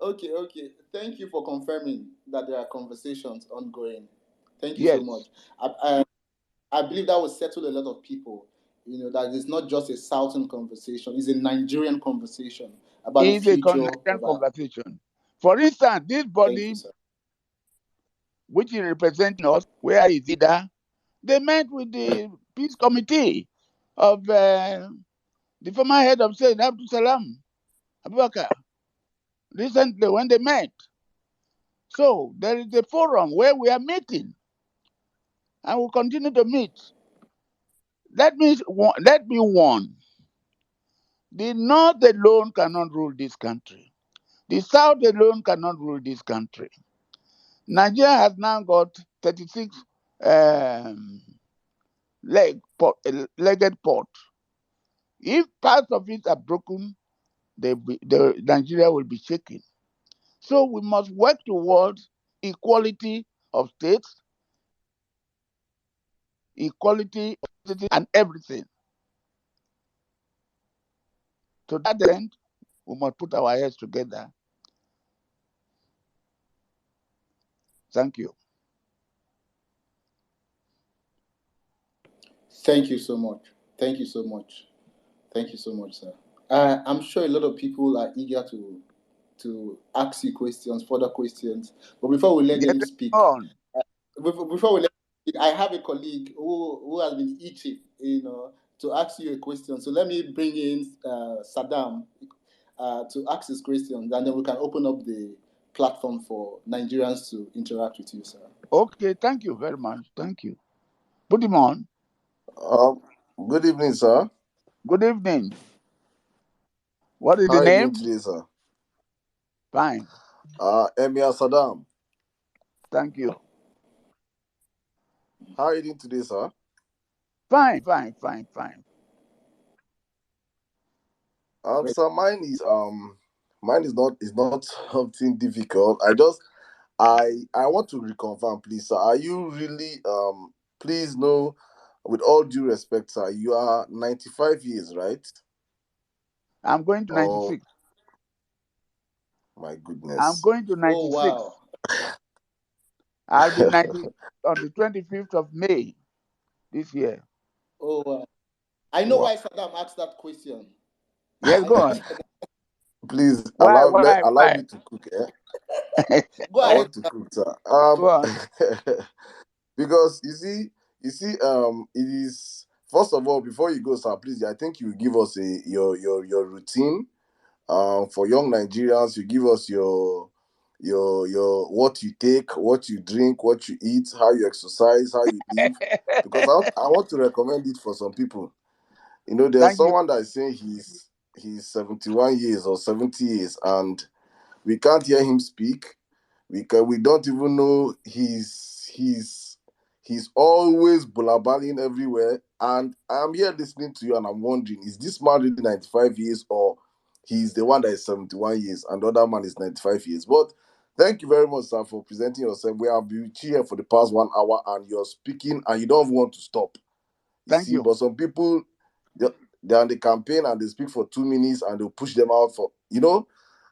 Okay. Thank you for confirming that there are conversations ongoing. Thank you so Yes. much. I believe that will settle a lot of people. That it's not just a Southern conversation; it's a Nigerian conversation about the It's a future Nigerian of our. conversation. For instance, this Thank you, body, sir. which is representing us, where is Ida? They met with the peace committee of the former head of state, Abdul Salam Abubakar, recently when they met. So there is a forum where we are meeting and we'll continue to meet. Let me warn. The North alone cannot rule this country. The South alone cannot rule this country. Nigeria has now got 36 legged port. If parts of it are broken, Nigeria will be shaken. So we must work towards equality of states, equality of cities, and everything. To that end, we must put our heads together. Thank you. Thank you so much. Thank you so much. Thank you so much, sir. I'm sure a lot of people are eager to ask you further questions. But before we let Yes, them speak, on. before we let them speak, I have a colleague who has been itching, to ask you a question. So let me bring in Saddam to ask his questions, and then we can open up the platform for Nigerians to interact with you, sir. Okay, thank you very much. Thank you. Put him on. Um, Good evening, sir. Good evening. What is How the are you doing name? today, sir? Fine. Emir Saddam. Thank you. How are you doing today, sir? Fine, fine, fine, fine. Great. Sir, mine is not something difficult. I want to reconfirm, please, sir. Are you really please know, with all due respect, sir, you are 95 years, right? I'm going to Oh 96. my I'm goodness. going to Oh 96. wow. I'll be 90 on the 25th of May this year. Oh wow. I know Wow. why Saddam asked that question. Yes, I go know why on. Saddam. Please Why, why, allow why? me to cook. Eh? Go I ahead. want to cook, sir. Go on. Because it is, first of all, before you go, sir, please, I think you give us your routine. For young Nigerians, you give us your what you take, what you drink, what you eat, how you exercise, how you live. Because I want to recommend it for some people. You know, there's Thank you. someone that is saying he's 71 years or 70 years, and we can't hear him speak. We don't even know he's always bulabaling everywhere. And I'm here listening to you, and I'm wondering, is this man really 95 years, or he's the one that is 71 years and the other man is 95 years? But thank you very much, sir, for presenting yourself. We have been here for the past 1 hour, and you're speaking and you don't want to stop. You Thank see, you. but some people, they, they're on the campaign and they speak for 2 minutes and they'll push them out for,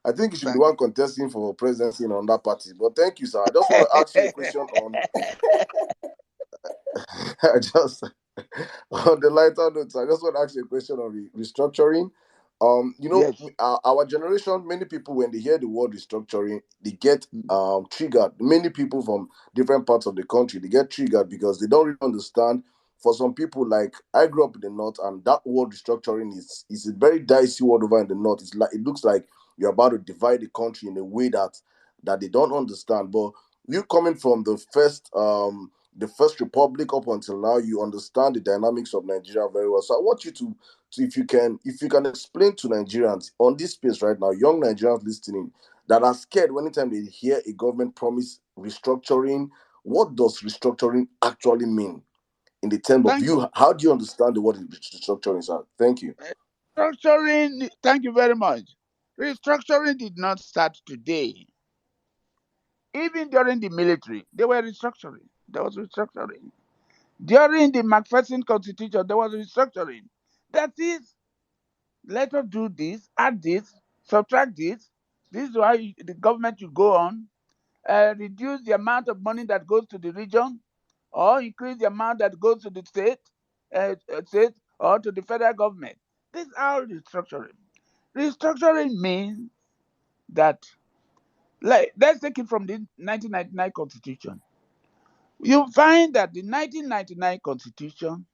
I think you should be the Thank one contesting for presidency in on that party. But thank you, sir. I just want to ask you a question on just on the lighter notes. I just want to ask you a question on restructuring. Yes. Our generation, many people, when they hear the word restructuring, they get triggered. Many people from different parts of the country, they get triggered because they don't really understand. For some people, like I grew up in the north, and that word restructuring is a very dicey word over in the north. It looks like you're about to divide the country in a way that they don't understand. But you coming from the first republic up until now, you understand the dynamics of Nigeria very well. So I want you to if you can explain to Nigerians on this space right now, young Nigerians listening that are scared anytime they hear a government promise restructuring, what does restructuring actually mean in the terms of Thank you. you? How do you understand the word restructuring, sir? Thank you. Restructuring, thank you very much. Restructuring did not start today. Even during the military, they were restructuring. There was restructuring. During the Macpherson Constitution, there was restructuring. That is, let us do this, add this, subtract this. This is why the government should go on, reduce the amount of money that goes to the region, or increase the amount that goes to the state or to the federal government. This is all restructuring. Restructuring means that, like, let's take it from the 1999 Constitution. You find that the 1999 Constitution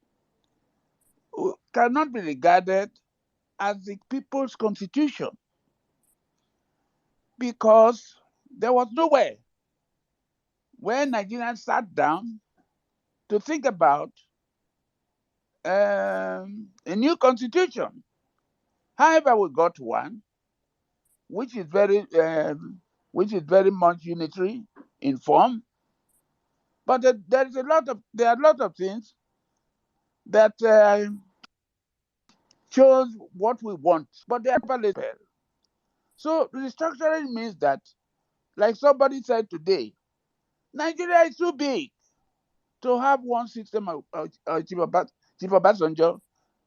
cannot be regarded as the people's constitution because there was nowhere where Nigerians sat down to think about a new constitution. However, we got one which is very much unitary in form, but there are a lot of things that shows what we want, but they are never labeled. So restructuring means that, like somebody said today, Nigeria is too big to have one system of Chief Obasanjo,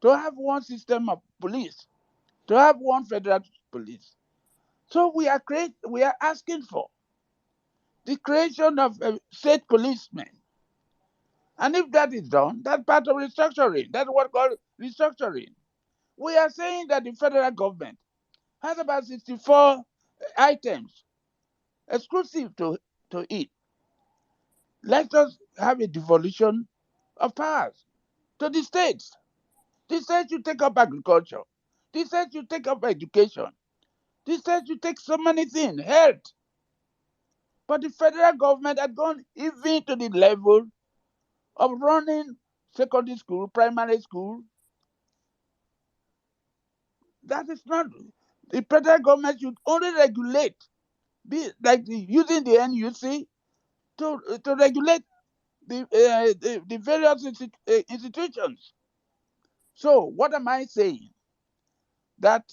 to have one system of police, to have one federal police. So we are asking for the creation of a state policemen. And if that is done, that's part of restructuring. That's what called restructuring. We are saying that the federal government has about 64 items exclusive to it. Let us have a devolution of powers to the states. The states should take up agriculture. The states should take up education. The states should take so many things, health. But the federal government had gone even to the level of running secondary school, primary school. That is not, the federal government should only regulate, be like using the NUC to regulate the various institutions. So what am I saying? That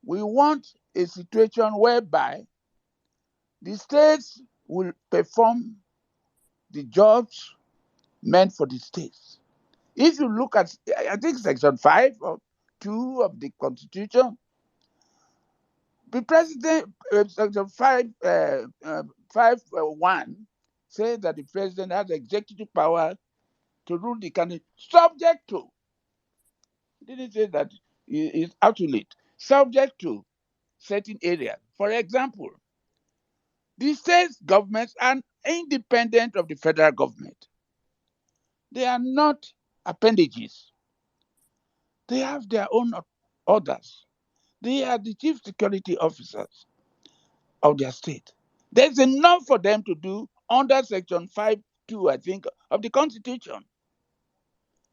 we want a situation whereby the states will perform the jobs meant for the states. If you look at, I think Section 5 or 2 of the Constitution, the president, Section 1 says that the president has executive power to rule the country subject to, it didn't say that it's absolute, subject to certain areas. For example, the state governments are independent of the federal government. They are not appendages. They have their own orders. They are the chief security officers of their state. There's enough for them to do under Section 5(2), I think, of the Constitution,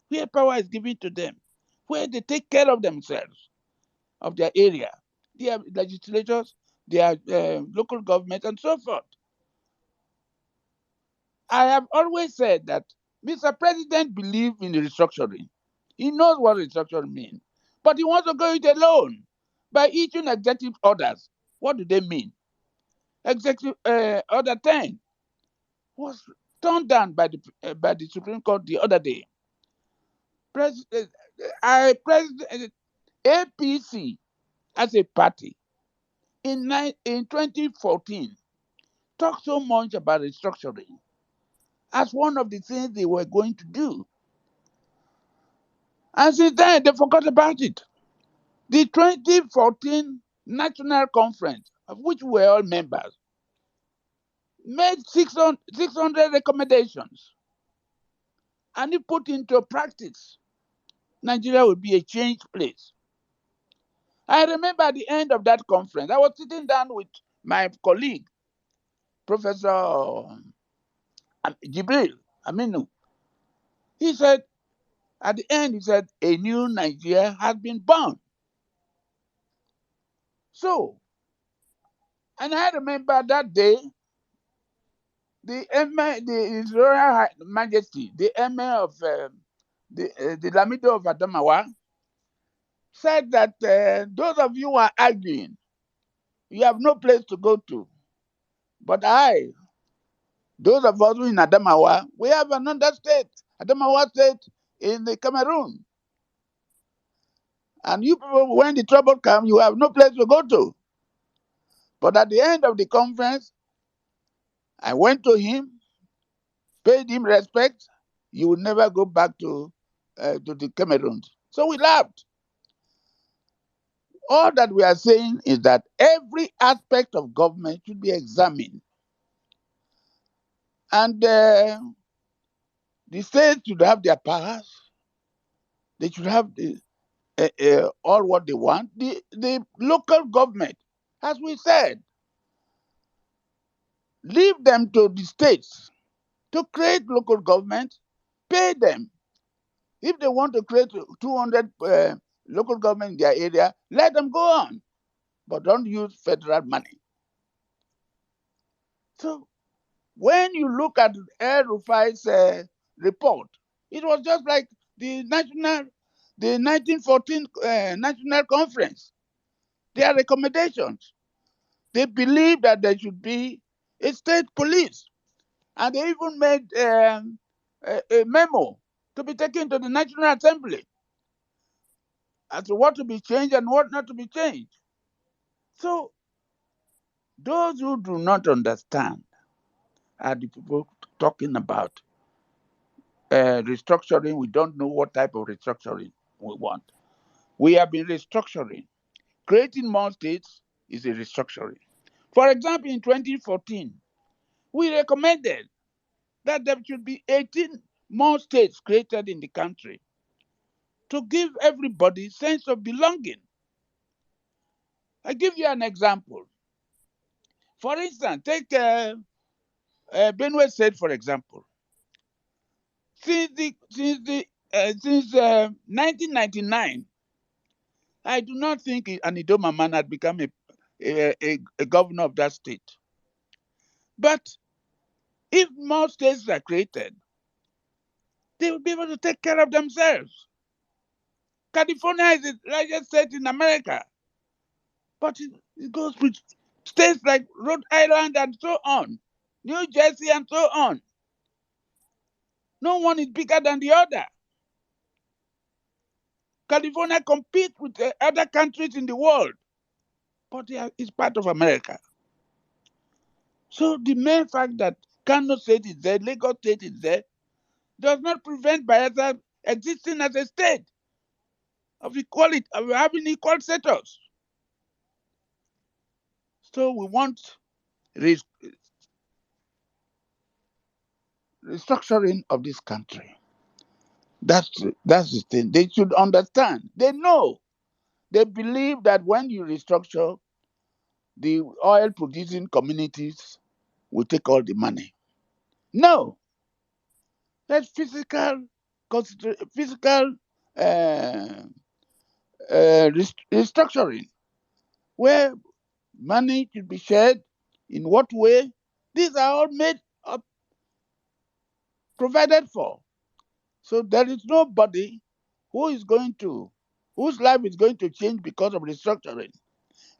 where power is given to them, where they take care of themselves, of their area, their legislators, their local government, and so forth. I have always said that Mr. President believes in restructuring. He knows what restructuring means, but he wants to go it alone by issuing executive orders. What do they mean? Executive Order 10 was turned down by the Supreme Court the other day. President APC as a party in 2014 talked so much about restructuring as one of the things they were going to do. And since then, they forgot about it. The 2014 National Conference, of which we were all members, made 600 recommendations. And if put into practice, Nigeria will be a changed place. I remember at the end of that conference, I was sitting down with my colleague, Professor Jibril Aminu. He said, at the end, he said, a new Nigeria has been born. So, and I remember that day, the Emir, His Royal Majesty, the Emir of the Lamido of Adamawa, said that those of you who are arguing, you have no place to go to. But those of us who in Adamawa, we have another state, Adamawa state in the Cameroon. And you people, when the trouble comes, you have no place to go to. But at the end of the conference, I went to him, paid him respect. You will never go back to the Cameroon. So we laughed. All that we are saying is that every aspect of government should be examined. And the states should have their powers. They should have all what they want. The local government, as we said, leave them to the states to create local government, pay them. If they want to create 200 local government in their area, let them go on. But don't use federal money. So when you look at El Rufai's report, it was just like the 1914 National Conference. Their recommendations. They believe that there should be a state police. And they even made a memo to be taken to the National Assembly as to what to be changed and what not to be changed. So those who do not understand are the people talking about restructuring. We don't know what type of restructuring we want. We have been restructuring. Creating more states is a restructuring. For example, in 2014, we recommended that there should be 18 more states created in the country to give everybody sense of belonging. I give you an example. For instance, take Benue State, for example, since 1999, I do not think an Idoma man had become a governor of that state. But if more states are created, they will be able to take care of themselves. California is the largest state in America, but it goes with states like Rhode Island and so on, New Jersey and so on. No one is bigger than the other. California competes with other countries in the world, but it's part of America. So the main fact that Kano State is there, Lagos State is there, does not prevent Bayelsa existing as a state of equality, of having equal status. So we want restructuring of this country. That's the thing. They should understand. They know. They believe that when you restructure, the oil producing communities will take all the money. No. That's physical uh, restructuring, where money should be shared. In what way? These are all made up, provided for. So there is nobody whose life is going to change because of restructuring.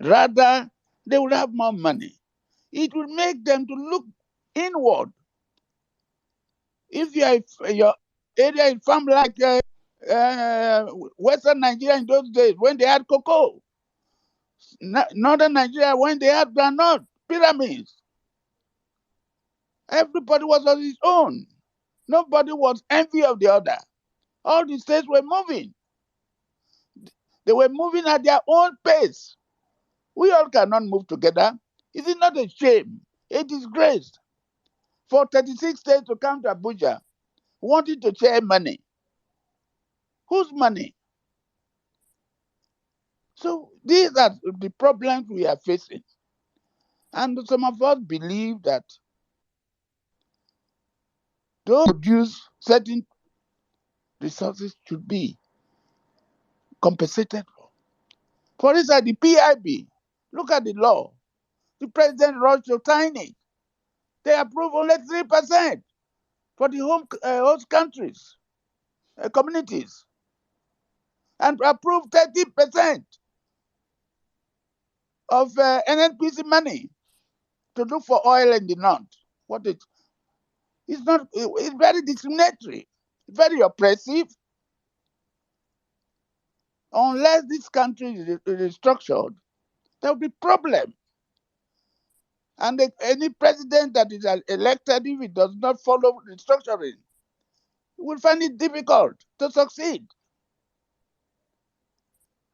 Rather, they will have more money. It will make them to look inward. If your area is farm like Western Nigeria in those days when they had cocoa, Northern Nigeria when they had granite, pyramids, everybody was on his own. Nobody was envy of the other. All the states were moving. They were moving at their own pace. We all cannot move together. Is it not a shame, a disgrace for 36 states to come to Abuja wanting to share money? Whose money? So these are the problems we are facing. And some of us believe that those who produce certain resources should be compensated for. For instance, the PIB, look at the law. The president rushed to sign it. They approve only 3% for the host countries, communities, and approve 30% of NNPC money to look for oil in the north. It's not. It's very discriminatory, very oppressive. Unless this country is structured, there will be problem. And any president that is elected, if it does not follow restructuring, will find it difficult to succeed.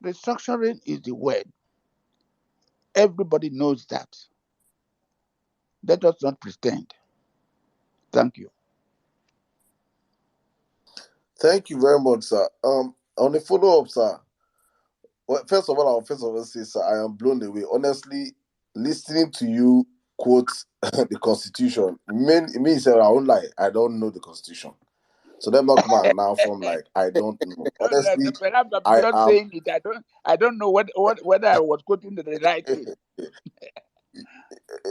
Restructuring is the word. Everybody knows that. Let us not pretend. Thank you. Thank you very much, sir. On a follow up, sir. Well, first of all, I'll say, sir, I am blown away. Honestly, listening to you quote the Constitution, me, sir, I won't lie. I don't know the Constitution. So them not come out now from like I don't know. Honestly, Perhaps I'm I not am. saying it. I don't know whether I was quoting the right thing.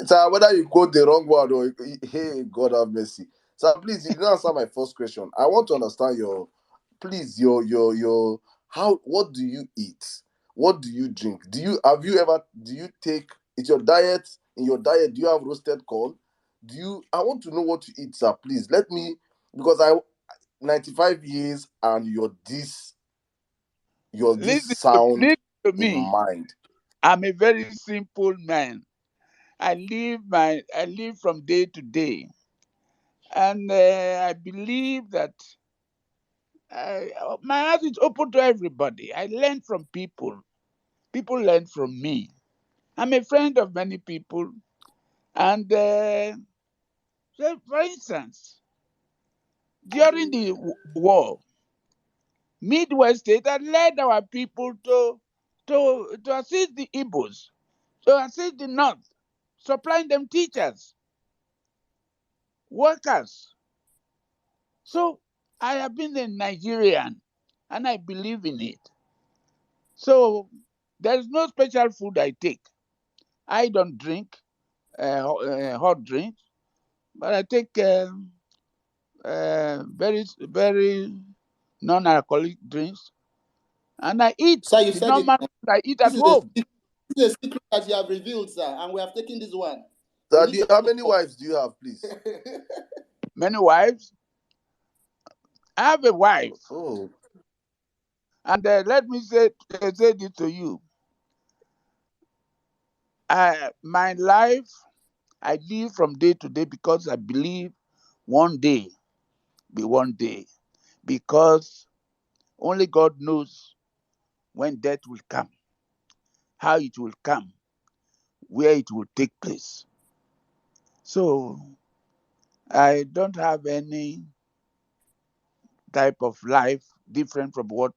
Sir, whether you quote the wrong word or hey, God have mercy. Sir, please, you didn't answer my first question. I want to understand your how, what do you eat? What do you drink? Do you take, is your diet, in your diet, do you have roasted corn? I want to know what you eat, sir. Please let me, because 95 years and you're this sound Listen to in me. mind. I'm a very simple man. I live from day to day, and I believe that my heart is open to everybody. I learn from people. People learn from me. I'm a friend of many people, and so for instance, during the war, Midwest State had led our people to assist the Igbos, to assist the North, supplying them teachers. workers. So I have been a Nigerian and I believe in it. So there is no special food I take. I don't drink hot drinks, but I take very non-alcoholic drinks, and I eat Sir, you the said it. normal food I eat This at is a home. this is a secret that you have revealed, sir, and we have taken this one. We Sir, need to how move many on. wives do you have, please? Many wives. I have a wife, Oh, and let me say this to you. My life, I live from day to day because I believe one day be one day, because only God knows when death will come, how it will come, where it will take place. So I don't have any type of life different from what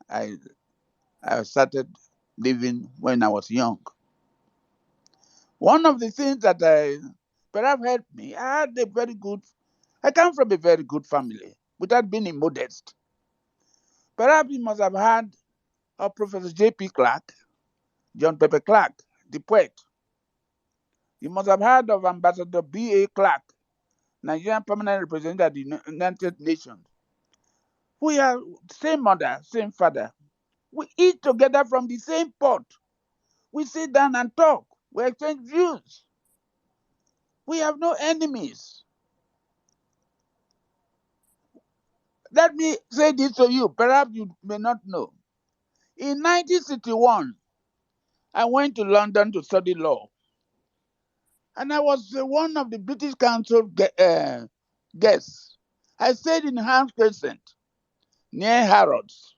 I, I started living when I was young. One of the things that perhaps helped me, I come from a very good family without being immodest. Perhaps you must have heard of Professor J.P. Clark, John Pepper Clark, the poet. You must have heard of Ambassador B.A. Clark, Nigerian permanent representative at the United Nations. We are same mother, same father. We eat together from the same pot. We sit down and talk. We exchange views. We have no enemies. Let me say this to you. Perhaps you may not know. In 1961, I went to London to study law. And I was one of the British Council guests. I stayed in Hans Crescent, near Harrods,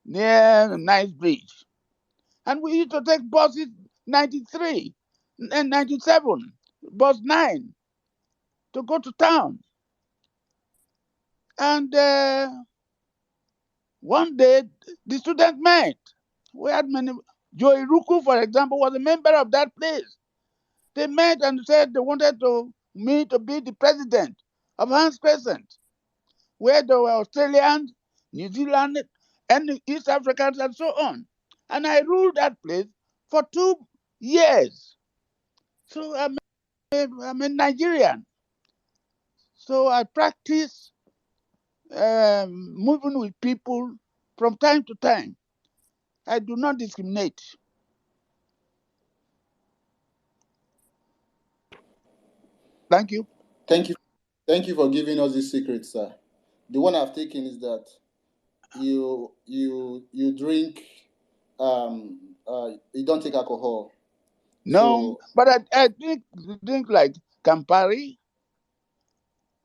near Nice Bridge. And we used to take buses 93 and 97, bus 9, to go to town. And one day, the students met. We had many. Joey Ruku, for example, was a member of that place. They met and said they wanted me to be the president of Hans Crescent, where there were Australians, New Zealand, and East Africans, and so on. And I ruled that place for 2 years. So I'm a Nigerian. So I practice moving with people from time to time. I do not discriminate. Thank you. Thank you. Thank you for giving us this secret, sir. The one I've taken is that you drink you don't take alcohol. No, So but I drink like Campari.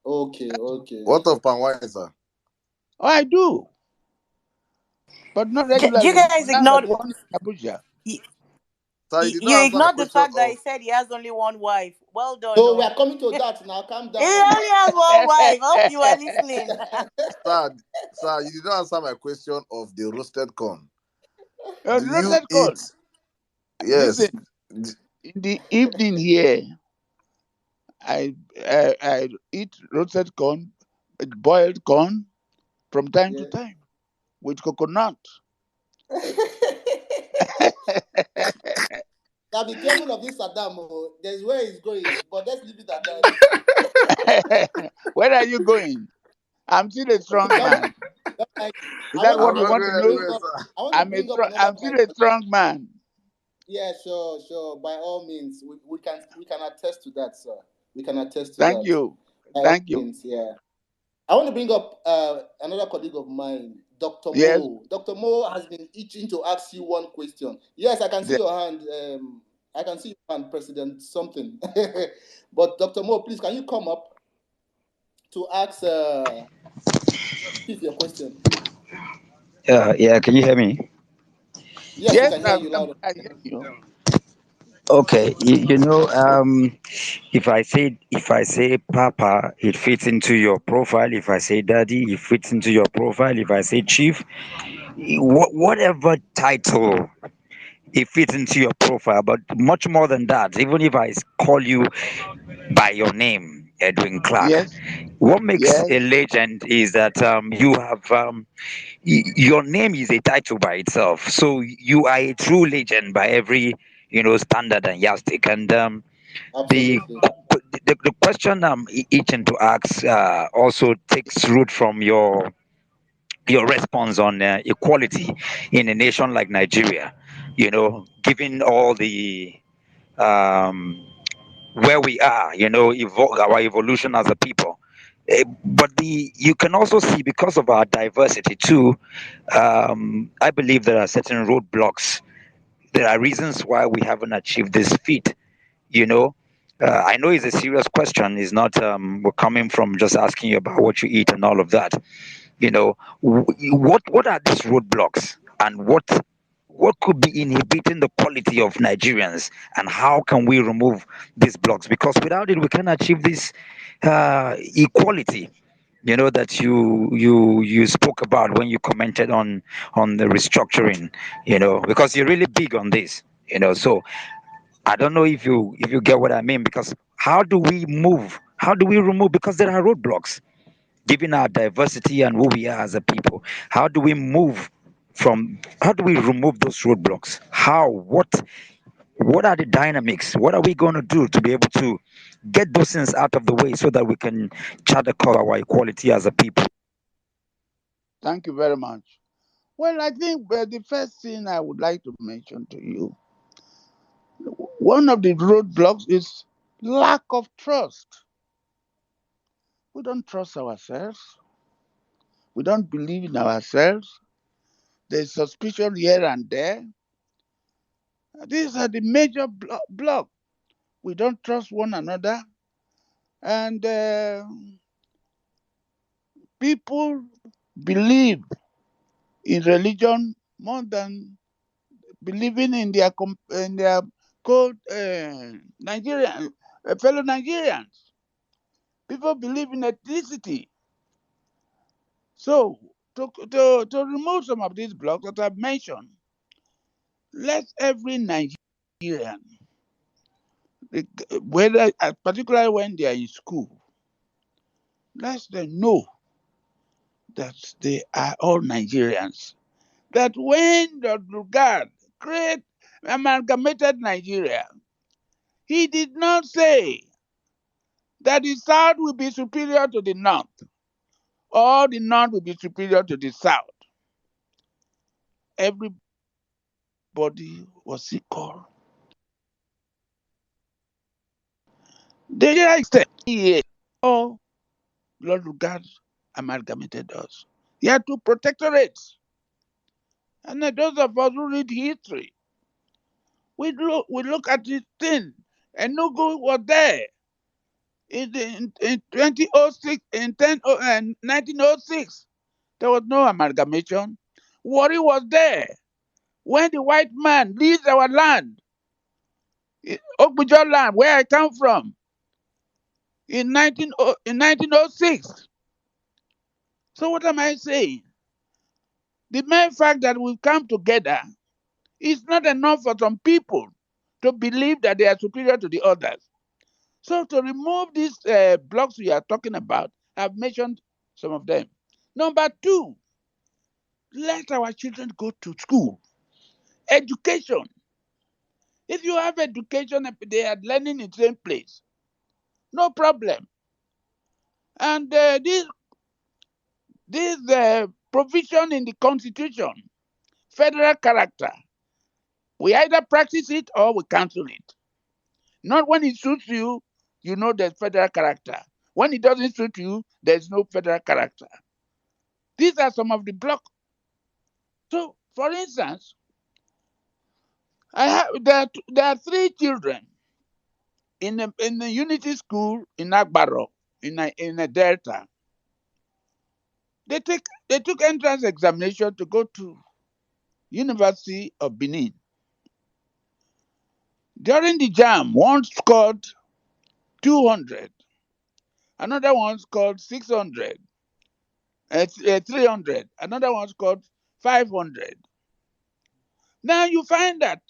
okay, okay. what of palm wine, sir? Oh, I do, but not You regularly. guys Now that ignored one in Abuja. you, Sir, you did you not answer my ignored the question fact that he of. said he has only one wife. Well done, So we no. are coming to that now. Calm He down. only has one wife. Hope you are listening. Sir, sir, you did not answer my question of the roasted corn. Do you Roasted eat? corn. Yes. Listen, in the evening here, I eat roasted corn, boiled corn from time to Yeah. time with coconut. Now be careful of this Saddam. Oh. There's where he's going, but let's leave it at that. Where are you going? I'm still a strong Don't man. don't mind. Is I that want to I'm what you not I want want to to going know? bring anywhere, up sir. I want to bring up another I'm of my still a colleagues. strong man. Yeah, sure. By all means, we can attest to that, sir. We can attest to Thank that. you. By all Thank you. means, yeah. I want to bring up another colleague of mine, Dr. Yes. Mo. Dr. Mo has been itching to ask you one question. Yes, I can see The- your hand. I can see your hand, President something. But Dr. Mo, please, can you come up to ask Chief your question? Yeah, can you hear me? Yes, we yes, can hear you loud. I hear you. Okay, if I say Papa, it fits into your profile. If I say Daddy, it fits into your profile. If I say Chief, whatever title it fits into your profile. But much more than that, even if I call you by your name, Edwin Clark, Yes, what makes a yes, legend is that you have your name is a title by itself. So you are a true legend by every standard and yardstick. And the Absolutely. the question I'm itching to ask also takes root from your response on equality in a nation like Nigeria. Given all the um, where we are, our evolution as a people. But you can also see, because of our diversity too, I believe there are certain roadblocks. There are reasons why we haven't achieved this feat. You know, I know it's a serious question. It's not. We're coming from just asking you about what you eat and all of that. What are these roadblocks, and what could be inhibiting the quality of Nigerians, and how can we remove these blocks? Because without it, we can achieve this equality. That you spoke about when you commented on the restructuring. Because you're really big on this. So I don't know if you get what I mean. Because how do we move? How do we remove? Because there are roadblocks given our diversity and who we are as a people. How do we remove those roadblocks? What are the dynamics? What are we going to do to be able to get those things out of the way so that we can chart the course of our equality as a people? thank you very much. Well, I think the first thing I would like to mention to you, one of the roadblocks is lack of trust. We don't trust ourselves. We don't believe in ourselves. There's suspicion here and there. These are the major block. We don't trust one another, and people believe in religion more than believing in their called Nigerian fellow Nigerians. People believe in ethnicity. So to remove some of these blocks that I've mentioned, let every Nigerian, whether particularly when they are in school, let them know that they are all Nigerians. That when the Lugard create amalgamated Nigeria, he did not say that the South will be superior to the North or the North will be superior to the South. Everybody was equal. Nigeria is 10 years. Oh, Lord Lugard amalgamated us. He had two protectorates. And those of us who read history, we look at this thing. Enugu was there in 2006, in 1906. There was no amalgamation. Warri was there when the white man leased our land, Ogbujo land, where I come from, in 1906. So what am I saying? The mere fact that we've come together is not enough for some people to believe that they are superior to the others. So to remove these blocks we are talking about, I've mentioned some of them. Number two, let our children go to school. Education. If you have education, they are learning in the same place. No problem. And this provision in the Constitution, federal character, we either practice it or we cancel it. Not when it suits you, there's federal character. When it doesn't suit you, there's no federal character. These are some of the blocks. So, for instance, there are three children in the Unity School in Agbaro, in a Delta. They took entrance examination to go to University of Benin. During the jam, one scored 200, another one scored 600, 300, another one scored 500. Now you find that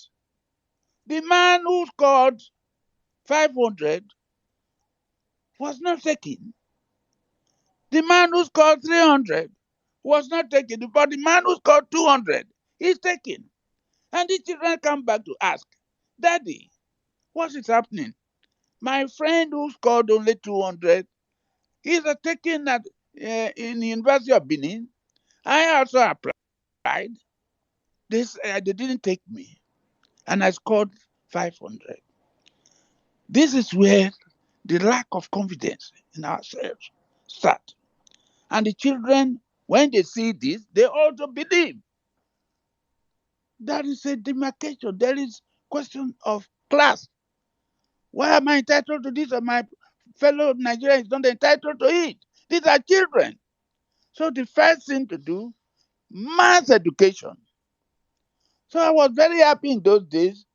The man who scored 500 was not taken. The man who scored 300 was not taken. But the man who scored 200 is taken. And the children come back to ask, Daddy, what is happening? My friend who scored only 200 is taken at in the University of Benin. I also applied. They didn't take me, and I scored 500. This is where the lack of confidence in ourselves start. And the children, when they see this, they also believe. There is a demarcation. There is question of class. Why am I entitled to this and my fellow Nigerian is not entitled to it? These are children. So the first thing to do, mass education. So I was very happy in those days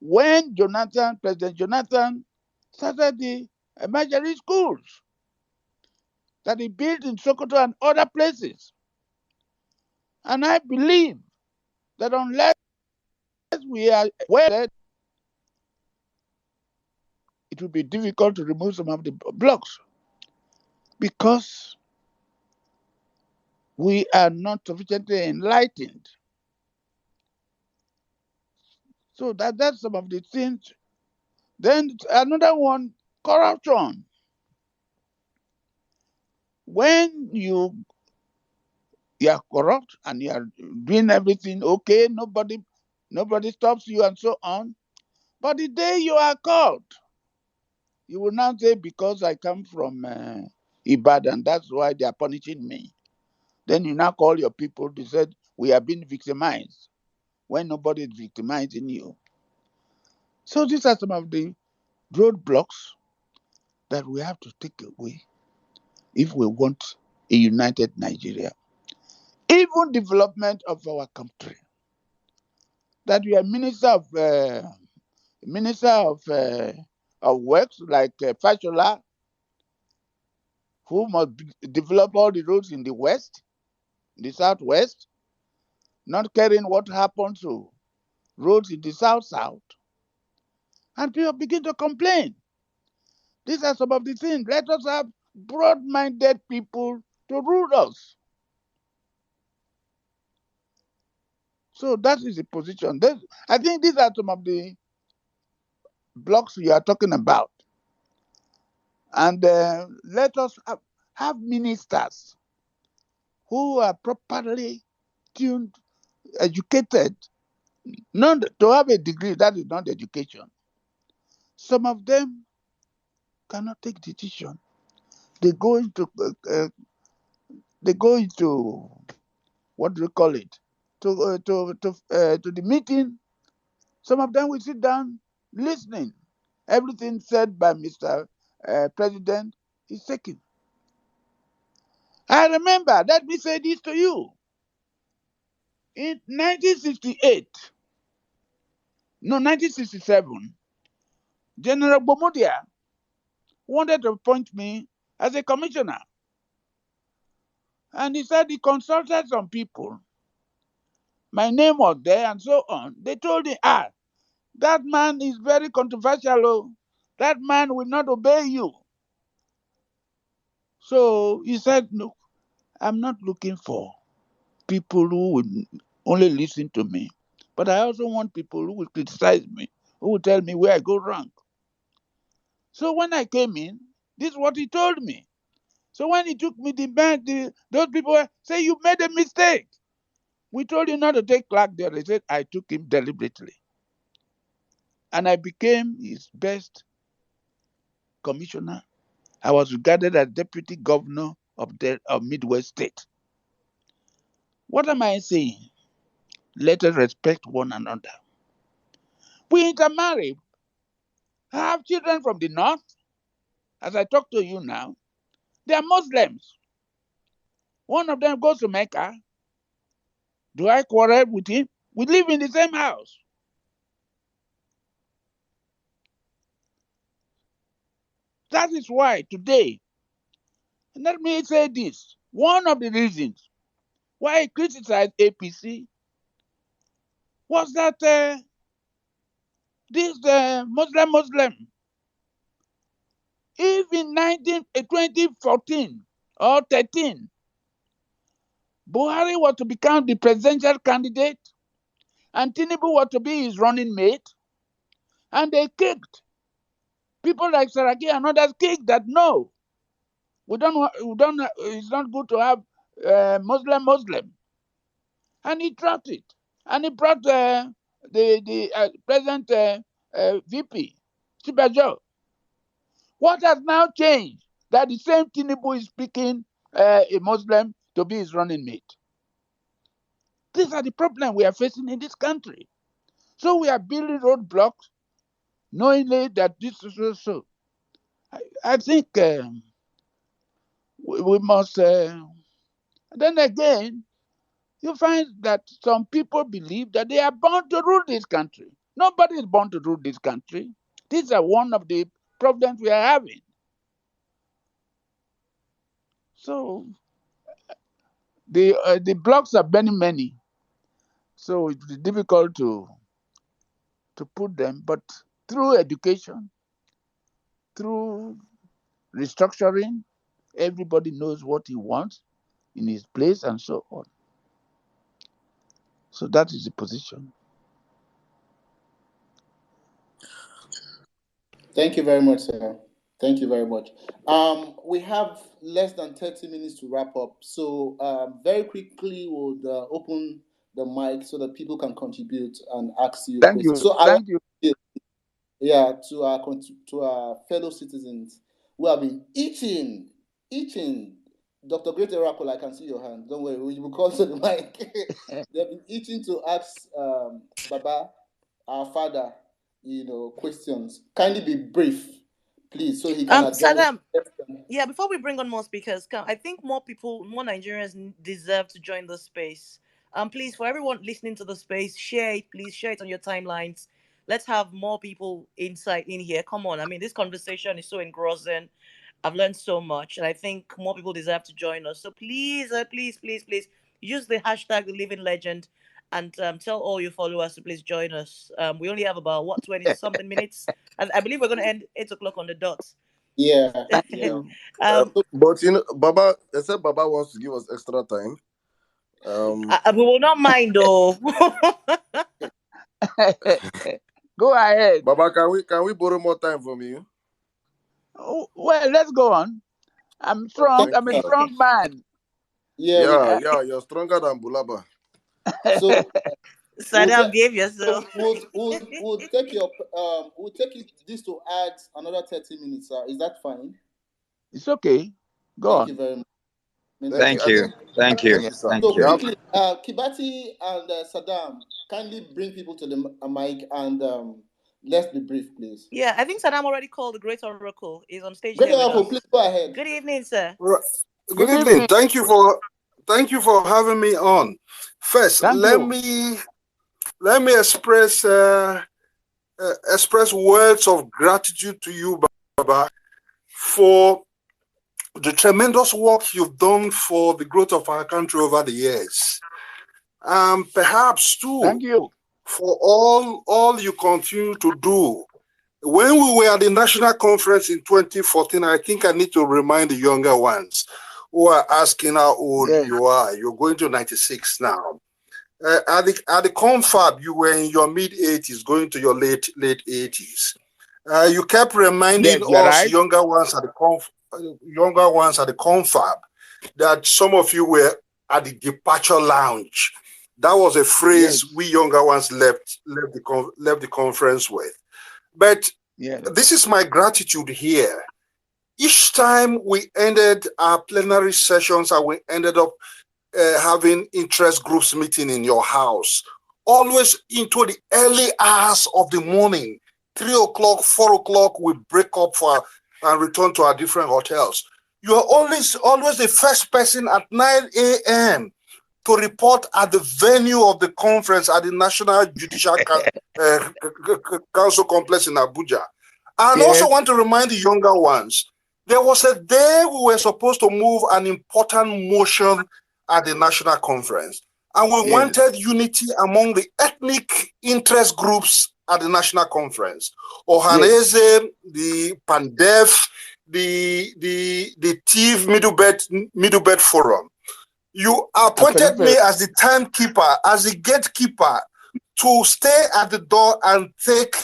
when President Jonathan, started the emergency schools that he built in Sokoto and other places. And I believe that unless we are aware, it will be difficult to remove some of the blocks because we are not sufficiently enlightened. So that's some of the things. Then another one, corruption. When you are corrupt and you are doing everything okay, nobody stops you and so on. But the day you are caught, you will now say, because I come from Ibadan, that's why they are punishing me. Then you now call your people to say, we have been victimized, when nobody is victimizing you. So these are some of the roadblocks that we have to take away if we want a united Nigeria. Even development of our country. That we are minister of works like Fashola, who must develop all the roads in the west, the southwest, not caring what happens to roads in the south. And people begin to complain. These are some of the things. Let us have broad-minded people to rule us. So that is the position. I think these are some of the blocks you are talking about. And let us have ministers who are properly tuned, educated. Not to have a degree, that is not education. Some of them cannot take decision. They go into what do you call it? To the meeting. Some of them will sit down listening. Everything said by Mr. President is taken. I remember, let me say this to you. In 1967, General Bomodia wanted to appoint me as a commissioner. And he said he consulted some people. My name was there and so on. They told him, that man is very controversial. Oh. That man will not obey you. So he said, no, I'm not looking for people who will only listen to me. But I also want people who will criticize me, who will tell me where I go wrong. So when I came in, this is what he told me. So when he took me the bank, those people say, you made a mistake. We told you not to take Clark there. They said, I took him deliberately. And I became his best commissioner. I was regarded as deputy governor of Midwest State. What am I saying? Let us respect one another. We intermarry. I have children from the north. As I talk to you now, they are Muslims. One of them goes to Mecca. Do I quarrel with him? We live in the same house. That is why today, and let me say this, one of the reasons why I criticized APC was that This Muslim. If in 2014 or 13, Buhari was to become the presidential candidate and Tinubu was to be his running mate, and they kicked. People like Saraki and others kicked that no, we don't. It's not good to have Muslim, and he dropped it, and he brought the present VP Sibajo. What has now changed? That the same Tinubu is picking a Muslim to be his running mate. These are the problems we are facing in this country. So we are building roadblocks, knowingly that this is so. I think we must. Then again, you find that some people believe that they are born to rule this country. Nobody is born to rule this country. These are one of the problems we are having. So the blocks are many, so it's difficult to put them. But through education, through restructuring, everybody knows what he wants in his place and so on. So that is the position. Thank you very much, sir. Thank you very much. We have less than 30 minutes to wrap up. So very quickly, we'll open the mic so that people can contribute and ask you Thank questions. you. So Thank you. Yeah, to our fellow citizens who have been itching. Dr. Great Oracle, I can see your hand. Don't worry, we will call to the mic. They've been itching to ask Baba, our father, questions. Kindly be brief, please, so he can address. Saddam, yeah, before we bring on more speakers, I think more Nigerians deserve to join the space. Please, for everyone listening to the space, share it. Please share it on your timelines. Let's have more people inside in here. Come on, I mean, this conversation is so engrossing. I've learned so much, and I think more people deserve to join us. So please, please, use the hashtag The Living Legend, and tell all your followers to please join us. We only have about 20 something minutes, and I believe we're going to end 8 o'clock on the dot. Yeah. Thank Yeah. you. But Baba, I said Baba wants to give us extra time. We will not mind, though. Go ahead. Baba, can we borrow more time from you? Oh, well, let's go on. I'm strong. I'm a strong man. Yeah, you're stronger than Bulaba. So Saddam, behave yourself. We'll take this to add another 30 minutes, sir. Is that fine? It's okay. Go Thank on. you very much. Thank you. Thank you, sir. Thank So you. quickly, Kibati and Saddam, kindly bring people to the mic and let's be brief, please. Yeah, I think Saddam already called the Great Oracle. He's on stage Great here with Oracle, us. please go ahead. Good evening, sir. Good evening. Thank you for having me on. First, let me express words of gratitude to you, Baba, for the tremendous work you've done for the growth of our country over the years. Perhaps too, thank you for all you continue to do. When we were at the national conference in 2014, I think I need to remind the younger ones who are asking how old you are. You're going to 96 now. At the confab, you were in your mid-80s, going to your late 80s. You kept reminding us younger ones at the confab that some of you were at the departure lounge. That was a phrase we younger ones left the conference with. But this is my gratitude here. Each time we ended our plenary sessions and we ended up having interest groups meeting in your house, always into the early hours of the morning, 3 o'clock, 4 o'clock, we break up and return to our different hotels. You are always the first person at 9 a.m. to report at the venue of the conference at the National Judicial Council Complex in Abuja. And I also want to remind the younger ones, there was a day we were supposed to move an important motion at the national conference. And we wanted unity among the ethnic interest groups at the national conference. Ohaneze, the Pandef, the TIV Middlebelt Forum. You appointed me as the timekeeper, as the gatekeeper, to stay at the door and take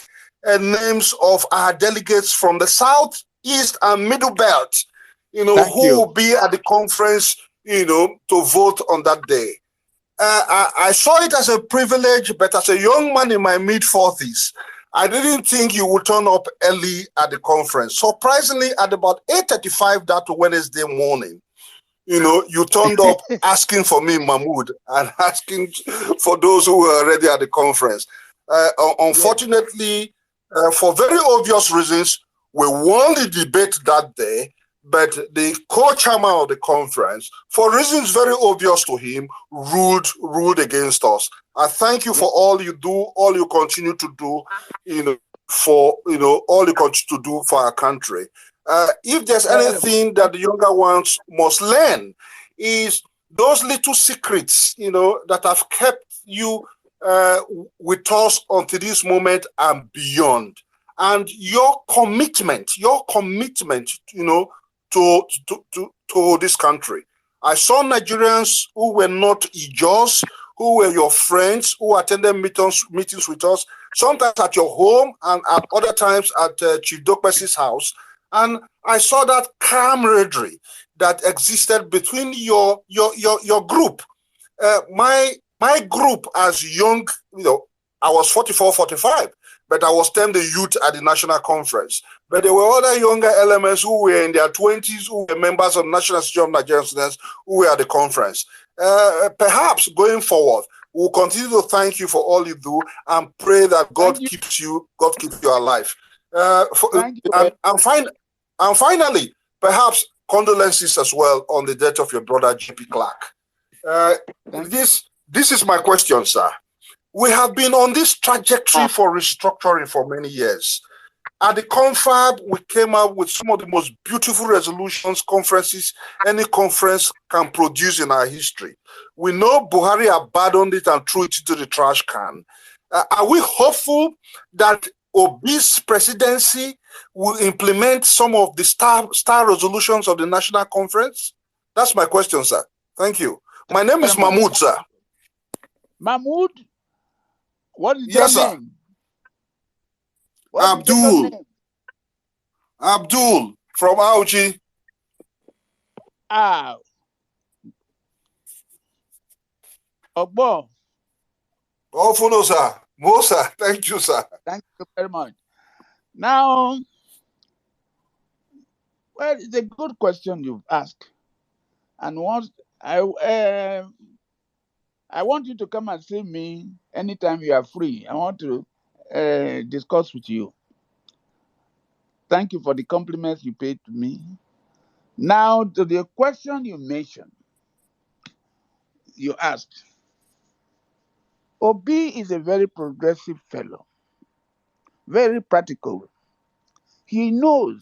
names of our delegates from the South, East, and Middle Belt, who will be at the conference, to vote on that day. I saw it as a privilege, but as a young man in my mid-40s, I didn't think you would turn up early at the conference. Surprisingly, at about 8:35 that Wednesday morning, you turned up asking for me, Mahmoud, and asking for those who were already at the conference. Unfortunately, for very obvious reasons, we won the debate that day, but the co-chairman of the conference, for reasons very obvious to him, ruled against us. I thank you for all you do, all you continue to do, all you continue to do for our country. If there's anything that the younger ones must learn, is those little secrets, that have kept you with us until this moment and beyond. And your commitment, to this country. I saw Nigerians who were not Ijos, who were your friends, who attended meetings with us, sometimes at your home and at other times at Chief Dokpesi's house. And I saw that camaraderie that existed between your group. My group as young, I was 44, 45. But I was termed the youth at the national conference. But there were other younger elements who were in their 20s, who were members of the National Institute of Nigerian Students, who were at the conference. Perhaps going forward, we'll continue to thank you for all you do and pray that God keeps you alive. And finally, perhaps condolences as well on the death of your brother, J.P. Clark. This is my question, sir. We have been on this trajectory for restructuring for many years. At the confab, we came up with some of the most beautiful resolutions, conferences any conference can produce in our history. We know Buhari abandoned it and threw it into the trash can. Are we hopeful that Obi's presidency will implement some of the star resolutions of the national conference? That's my question, sir. Thank you. My name is Mahmoud, sir. Mahmoud? What is your name? Abdul from Auchi. Ogbo. Oh, follow, sir. Mosa, thank you, sir. Thank you very much. Now, well, it's a good question you've asked. And once I want you to come and see me anytime you are free. I want to discuss with you. Thank you for the compliments you paid to me. Now, to the question you mentioned, you asked. Obi is a very progressive fellow, very practical. He knows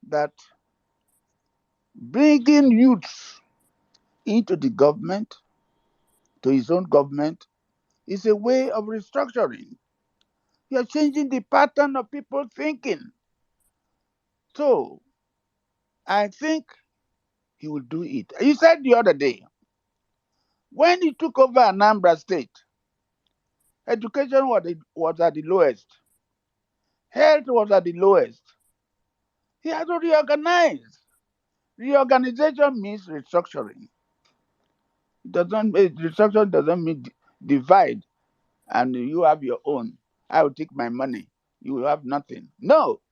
that bringing youths into the government, to his own government, is a way of restructuring. You're changing the pattern of people thinking. So, I think he will do it. He said the other day, when he took over Anambra State, education was at the lowest. Health was at the lowest. He had to reorganize. Reorganization means restructuring. Restructuring doesn't mean divide and you have your own. I will take my money. You will have nothing. No.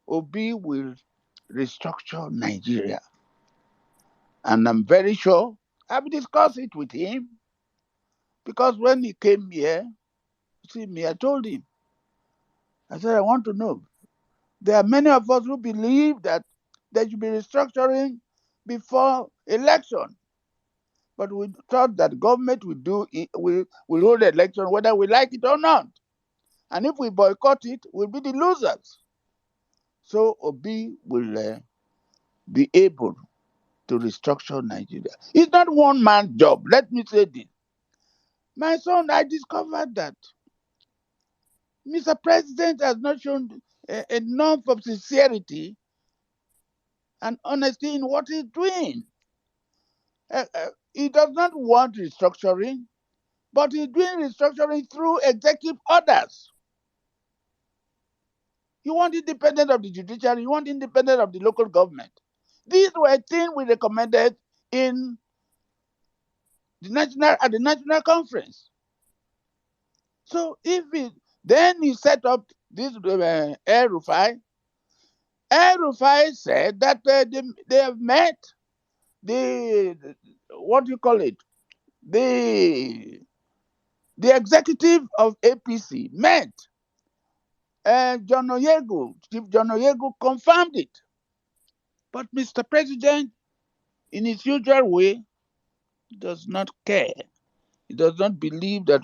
Obi will restructure Nigeria. And I'm very sure I've discussed it with him. Because when he came here to see me, I told him, I said, I want to know. There are many of us who believe that there should be restructuring before election. But we thought that government will hold the election whether we like it or not. And if we boycott it, we'll be the losers. So Obi will be able to restructure Nigeria. It's not one man's job. Let me say this. My son, I discovered that Mr. President has not shown enough of sincerity and honesty in what he's doing. He does not want restructuring, but he's doing restructuring through executive orders. You want independence of the judiciary, you want independence of the local government. These were things we recommended in the national conference. So then he set up this Air Rufai. Air Rufai said that they have met the what do you call it? The executive of APC met, and Chief John Oyegu confirmed it. But Mr. President, in his usual way, does not care. He does not believe that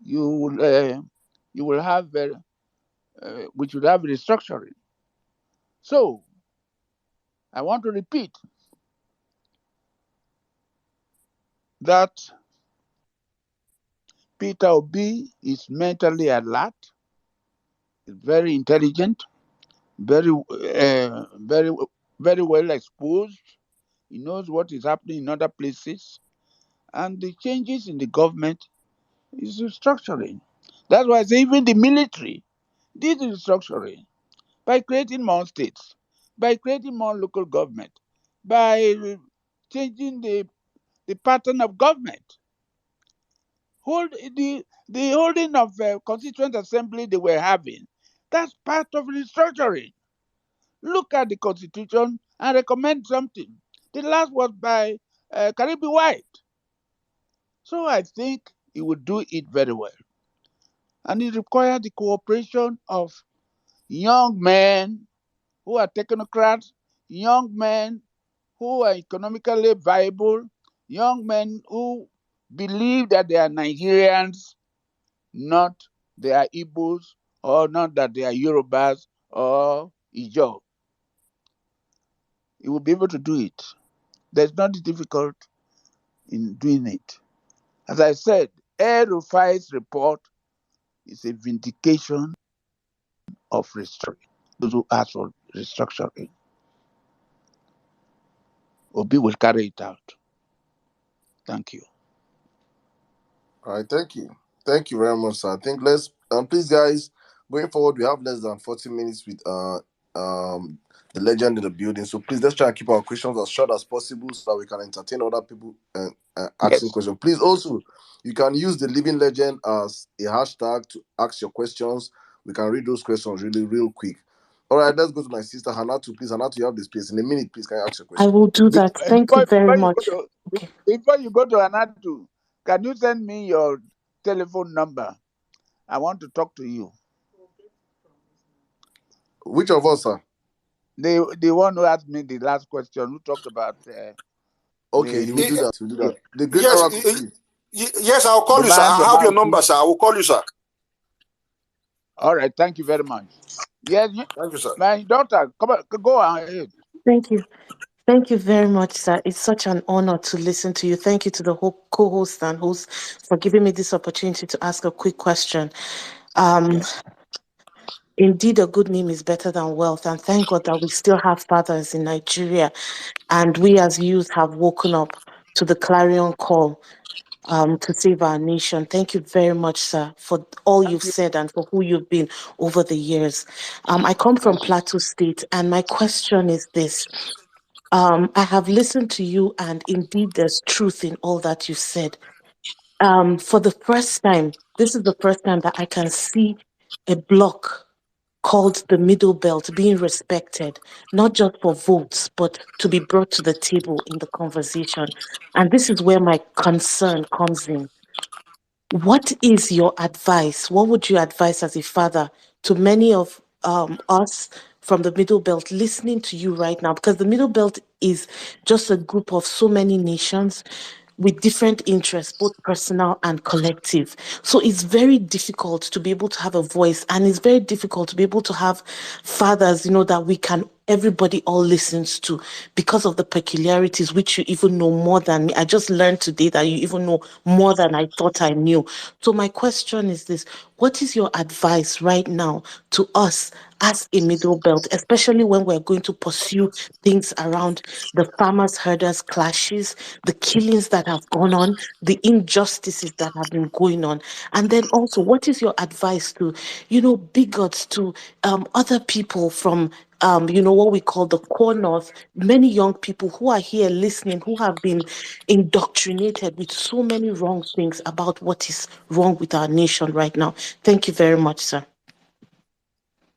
you will have we should have restructuring. So I want to repeat that Peter Obi is mentally alert, is very intelligent, very well exposed. He knows what is happening in other places, and the changes in the government is restructuring. That's why I say even the military did restructuring by creating more states, by creating more local government, by changing the pattern of government. The holding of constituent assembly they were having, that's part of restructuring. Look at the constitution and recommend something. The last was by Karibi White. So I think he would do it very well. And it requires the cooperation of young men who are technocrats, young men who are economically viable, young men who believe that they are Nigerians, not they are Igbos, or not that they are Yorubas or Ijaw. He will be able to do it. There's nothing difficult in doing it. As I said, El Rufai's report is a vindication of restructuring. Those who ask for restructuring, Obi will carry it out. Thank you. All right, thank you. Thank you very much, sir. I think let's please guys, going forward, we have less than 40 minutes with the legend in the building. So please let's try and keep our questions as short as possible so that we can entertain other people and asking questions. Please also, you can use the living legend as a hashtag to ask your questions. We can read those questions really, real quick. All right, let's go to my sister Hanatu. Please, Hanatu, you have the space. In a minute, please, can you ask your question? I will do that. Thank you very much. Before you go to Hanatu, can you send me your telephone number? I want to talk to you. Which of us, sir? The one who asked me the last question, who talked about. Okay, he will do that. He will do that. The great oracle. Yes, I'll call you, sir. I have your number, sir. I will call you, sir. All right. Thank you very much. Yes, thank you, sir. My daughter, come on, go ahead. Thank you. Thank you very much, sir. It's such an honor to listen to you. Thank you to the whole co-host and host for giving me this opportunity to ask a quick question. Indeed, a good name is better than wealth, and thank God that we still have fathers in Nigeria, and we as youth have woken up to the clarion call to save our nation. Thank you very much, sir, for all you've said and for who you've been over the years. I come from Plateau State, and my question is this. I have listened to you, and indeed there's truth in all that you said. For the first time, this is the first time that I can see a block called the Middle Belt being respected, not just for votes, but to be brought to the table in the conversation. And this is where my concern comes in. What is your advice? What would you advise as a father to many of us from the Middle Belt listening to you right now? Because the Middle Belt is just a group of so many nations with different interests, both personal and collective. So it's very difficult to be able to have a voice, and it's very difficult to be able to have fathers, that everybody all listens to because of the peculiarities which you even know more than me. I just learned today that you even know more than I thought I knew. So my question is this: what is your advice right now to us as a middle belt, especially when we're going to pursue things around the farmers herders clashes, the killings that have gone on, the injustices that have been going on? And then also, what is your advice to, bigots, to other people from what we call the core north, many young people who are here listening, who have been indoctrinated with so many wrong things about what is wrong with our nation right now? Thank you very much, sir.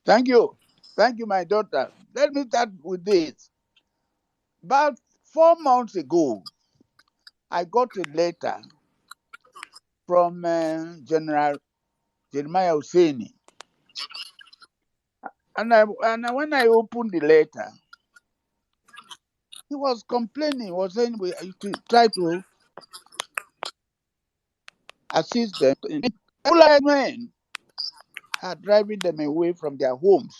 Thank you. Thank you, my daughter. Let me start with this. About 4 months ago, I got a letter from General Jeremiah Husseini. And when I opened the letter, he was complaining, was saying we to try to assist them. Like men are driving them away from their homes,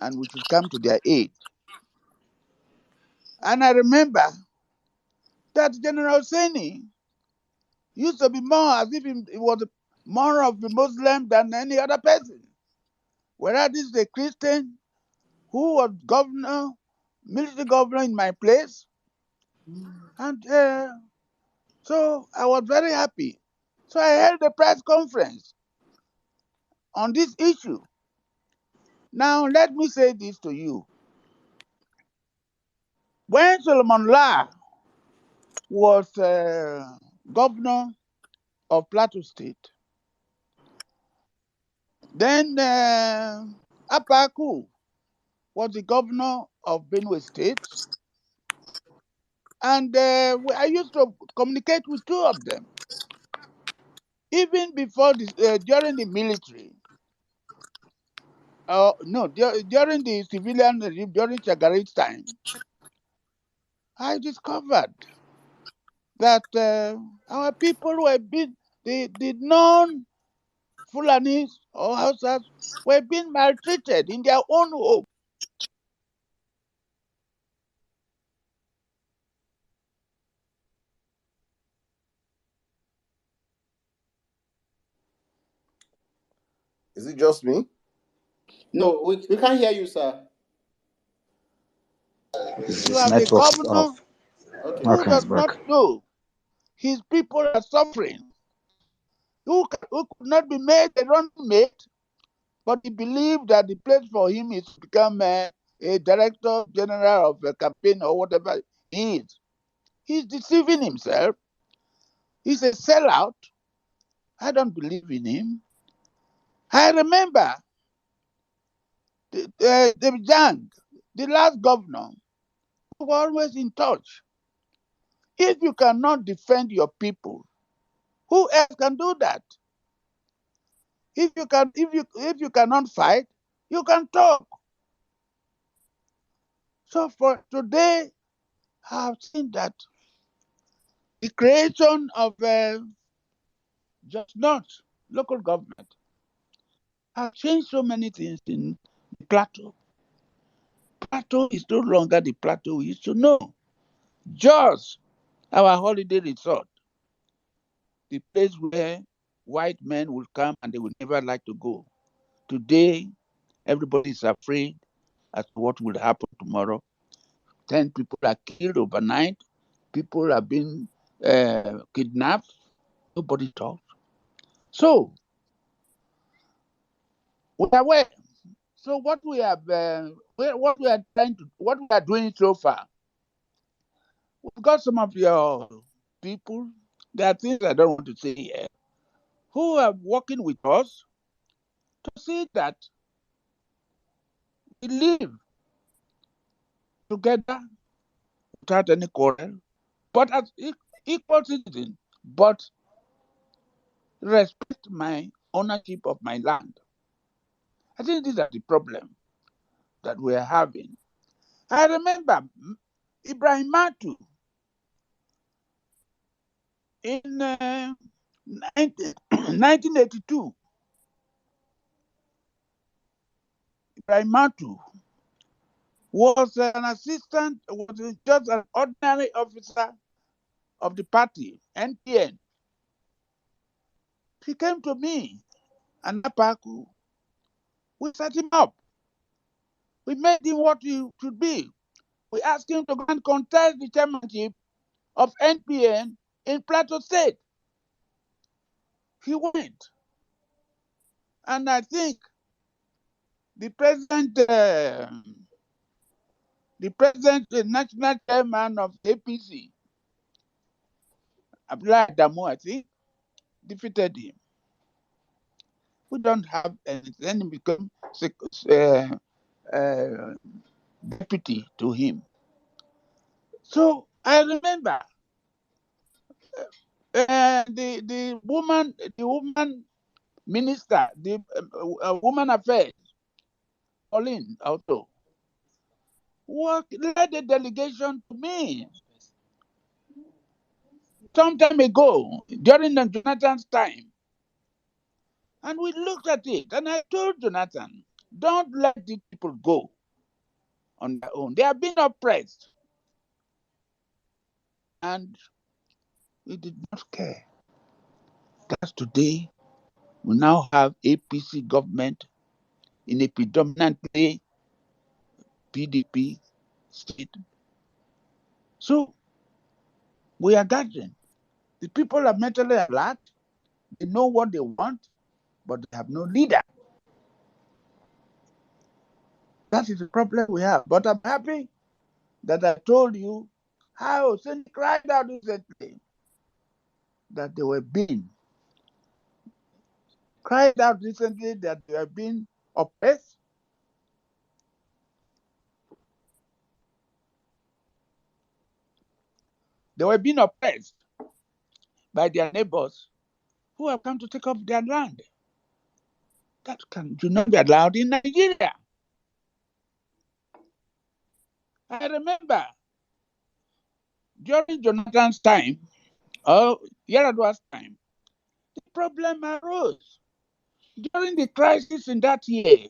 and we should come to their aid. And I remember that General Husseini used to be more as if he was more of a Muslim than any other person. Whereas this is a Christian who was governor, military governor in my place. And so I was very happy. So I held a press conference on this issue. Now, let me say this to you. When Solomon La was governor of Plateau State, then Apaku was the governor of Benue State, and I used to communicate with two of them. Even before this, during the military, no, during the civilian regime, during Chagarit's time, I discovered that our people were being, the non-Fulanis or Hausas were being maltreated in their own home. Is it just me? No, we can't hear you, sir. You have a governor who does not know his people are suffering, who could not be made a running mate, but he believed that the place for him is to become a director general of a campaign or whatever he is. He's deceiving himself. He's a sellout. I don't believe in him. I remember the Jang, the last governor, who was always in touch. If you cannot defend your people, who else can do that? If you cannot fight, you can talk. So for today, I have seen that the creation of just not local government has changed so many things in the plateau. Plateau is no longer the plateau we used to know. Just our holiday resort, the place where white men will come and they will never like to go. Today, everybody is afraid as to what will happen tomorrow. 10 people are killed overnight. People have been kidnapped. Nobody talks. So, we are aware. So what we have, what we are doing so far, we've got some of your people. There are things I don't want to say here, who are working with us to see that we live together without any quarrel, but as equal citizens, but respect my ownership of my land. I think these are the problems that we are having. I remember Ibrahim Matu in 1982. Ibrahim Matu was an assistant, was just an ordinary officer of the party, NPN. He came to me and Apaku. We set him up. We made him what he should be. We asked him to go and contest the chairmanship of NPN in Plateau State. He went. And I think the president, the national chairman of APC, Ala-Igbo, I think, defeated him. We don't have anything. Then he became deputy to him. So I remember the woman minister, the woman affairs, Pauline Auto, led a delegation to me some time ago during the Jonathan's time. And we looked at it, and I told Jonathan, don't let these people go on their own. They are being oppressed. And we did not care. That's today. We now have APC government in a predominantly PDP state. So we are gathering. The people are mentally alert. They know what they want, but they have no leader. That is the problem we have. But I'm happy that I told you how Cindy cried out recently that they were being oppressed. They were being oppressed by their neighbors who have come to take up their land. That should not be allowed in Nigeria. I remember during Jonathan's time, or Yar'Adua's time, the problem arose. During the crisis in that year,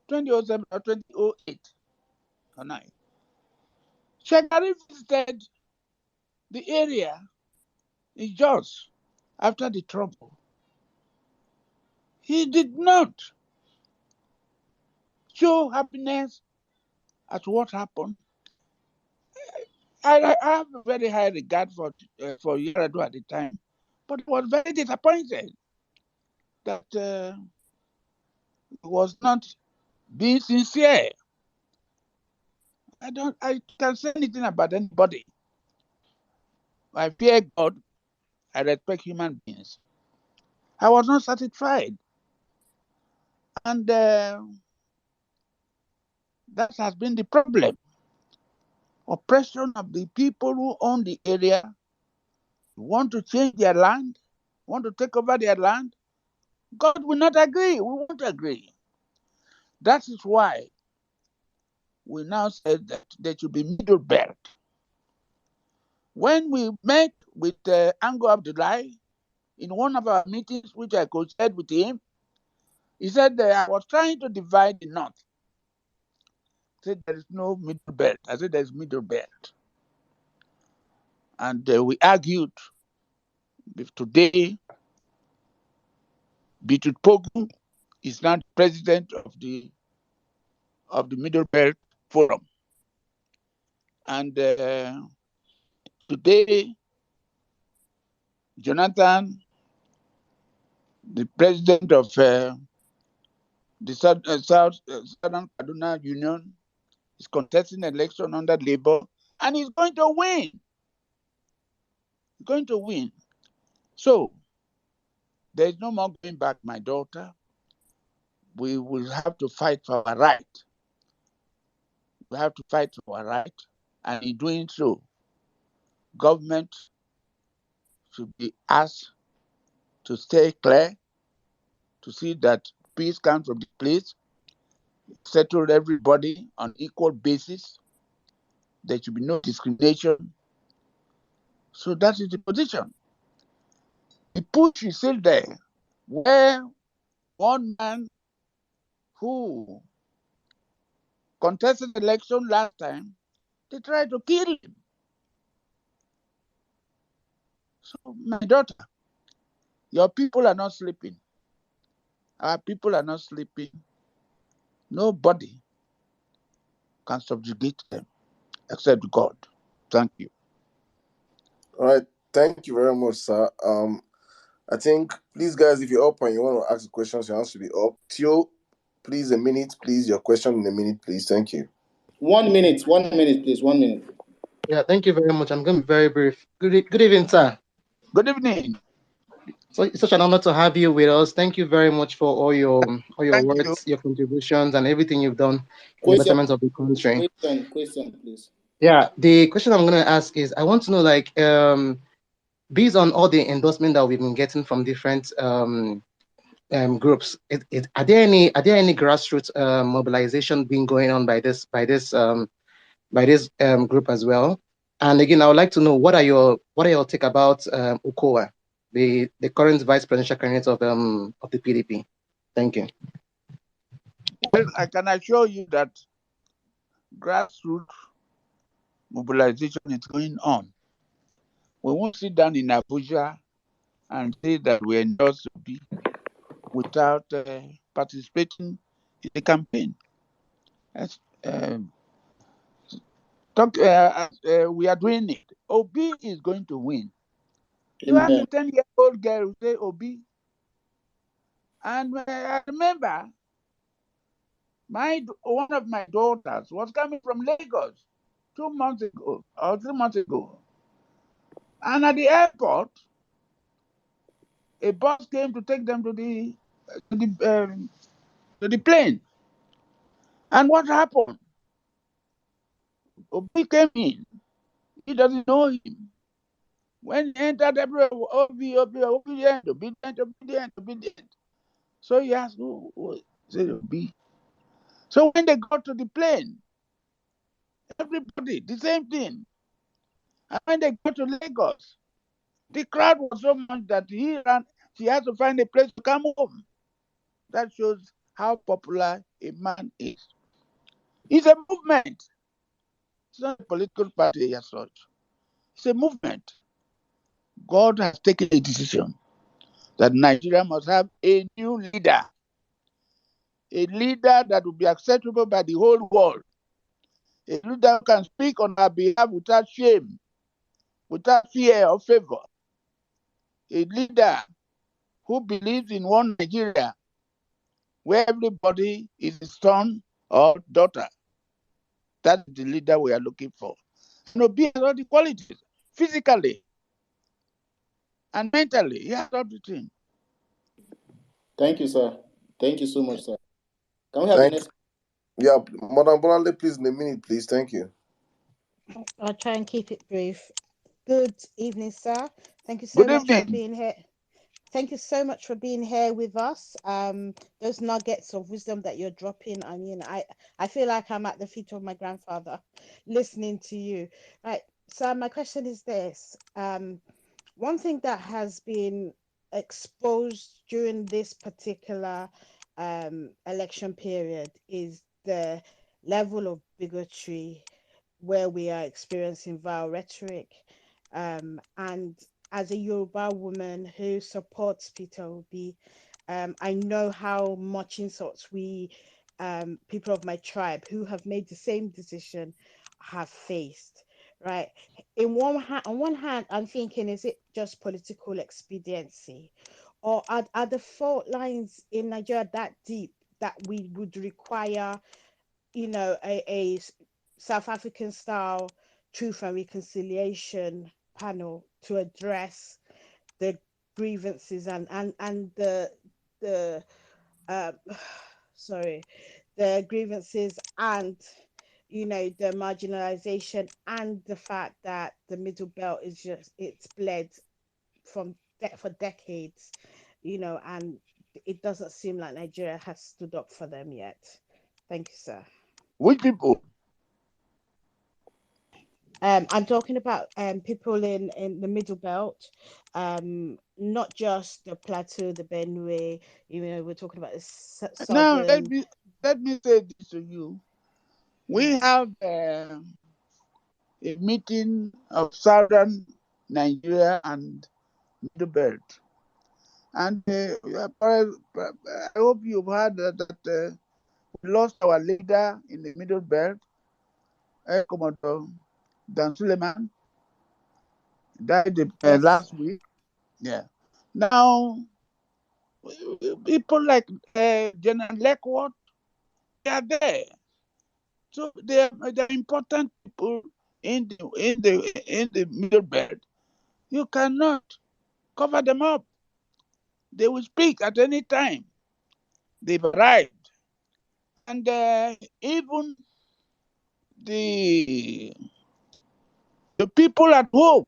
2007 or 2008 or 9, Shagari visited the area in Jos after the trouble. He did not show happiness at what happened. I have a very high regard for Yar'Adua at the time, but I was very disappointed that he was not being sincere. I can say anything about anybody. I fear God. I respect human beings. I was not satisfied. And that has been the problem. Oppression of the people who own the area, want to change their land, want to take over their land. God will not agree. We won't agree. That is why we now said that there should be middle belt. When we met with Ango Abdullahi in one of our meetings, which I co-chaired with him, he said that I was trying to divide the North. He said there is no middle belt. I said there is middle belt. And we argued. Today, Bitud Pogu is now the president of the Middle Belt Forum. And today, Jonathan, the president of the Southern Kaduna Union, is contesting election under Labour, and he's going to win. He's going to win. So, there is no more going back, my daughter. We will have to fight for our right. We have to fight for our right, and in doing so, government should be asked to stay clear, to see that peace comes from the place, settle everybody on equal basis. There should be no discrimination. So that is the position. The push is still there, where one man who contested the election last time, they tried to kill him. So, my daughter, Your people are not sleeping. Our people are not sleeping. Nobody can subjugate them except God. Thank you. All right. Thank you very much, sir. I think, please, guys, if you're up and you want to ask the questions, your hands should be up. Tio, please, a minute, please. Your question in a minute, please. Thank you. 1 minute, 1 minute, please. 1 minute. Yeah, thank you very much. I'm going to be very brief. Good evening, sir. Good evening. So it's such an honor to have you with us. Thank you very much for all your words, your contributions, and everything you've done in the betterment of the country. Question, please. Yeah, the question I'm going to ask is, I want to know, like, based on all the endorsement that we've been getting from different groups, are there any grassroots mobilization being going on by this group as well? And again, I would like to know what are your take about Ukowa, the current vice presidential candidate of the PDP? Thank you. Well, I can assure you that grassroots mobilization is going on. We won't sit down in Abuja and say that we endorse Obi without participating in the campaign. We are doing it. Obi is going to win. You have a 10-year-old girl who say Obi. And I remember one of my daughters was coming from Lagos 2 months ago or 3 months ago. And at the airport, a bus came to take them to the plane. And what happened? Obi came in. He doesn't know him. When he entered, everywhere, obedient. So he asked, who said Obi? So when they got to the plane, everybody, the same thing. And when they got to Lagos, the crowd was so much that she had to find a place to come home. That shows how popular a man is. It's a movement. It's not a political party as such. It's a movement. God has taken a decision that Nigeria must have a new leader. A leader that will be acceptable by the whole world. A leader who can speak on our behalf without shame, without fear or favor. A leader who believes in one Nigeria, where everybody is his son or daughter. That's the leader we are looking for. And Obi has all the qualities, physically and mentally. He has everything. Thank you, sir. Thank you so much, sir. Can we have the next? Yeah, Madam Bonale, please, in a minute, please. Thank you. I'll try and keep it brief. Good evening, sir. Thank you so much for being here. Thank you so much for being here with us. Those nuggets of wisdom that you're dropping, I mean, I feel like I'm at the feet of my grandfather listening to you. Right. So my question is this. One thing that has been exposed during this particular election period is the level of bigotry where we are experiencing vile rhetoric. And as a Yoruba woman who supports Peter Obi, I know how much insults we, people of my tribe who have made the same decision, have faced. Right. On one hand, I'm thinking, is it just political expediency, or are the fault lines in Nigeria that deep that we would require, a South African style truth and reconciliation panel to address the grievances and the sorry, the grievances and the marginalization and the fact that the middle belt is it's bled for decades, and it doesn't seem like Nigeria has stood up for them yet. Thank you, sir. Which people? I'm talking about people in the middle belt, not just the plateau, the Benue. We're talking about the southern. Now let me say this to you. We have a meeting of southern Nigeria and middle belt. And I hope you've heard that we lost our leader in the Middle Belt, Commodore Dan Suleiman, died Yes. last week. Yeah. Now, people like General Leckworth, they are there. So they're important people in the Middle Belt. You cannot cover them up. They will speak at any time. They've arrived. And even the people at home,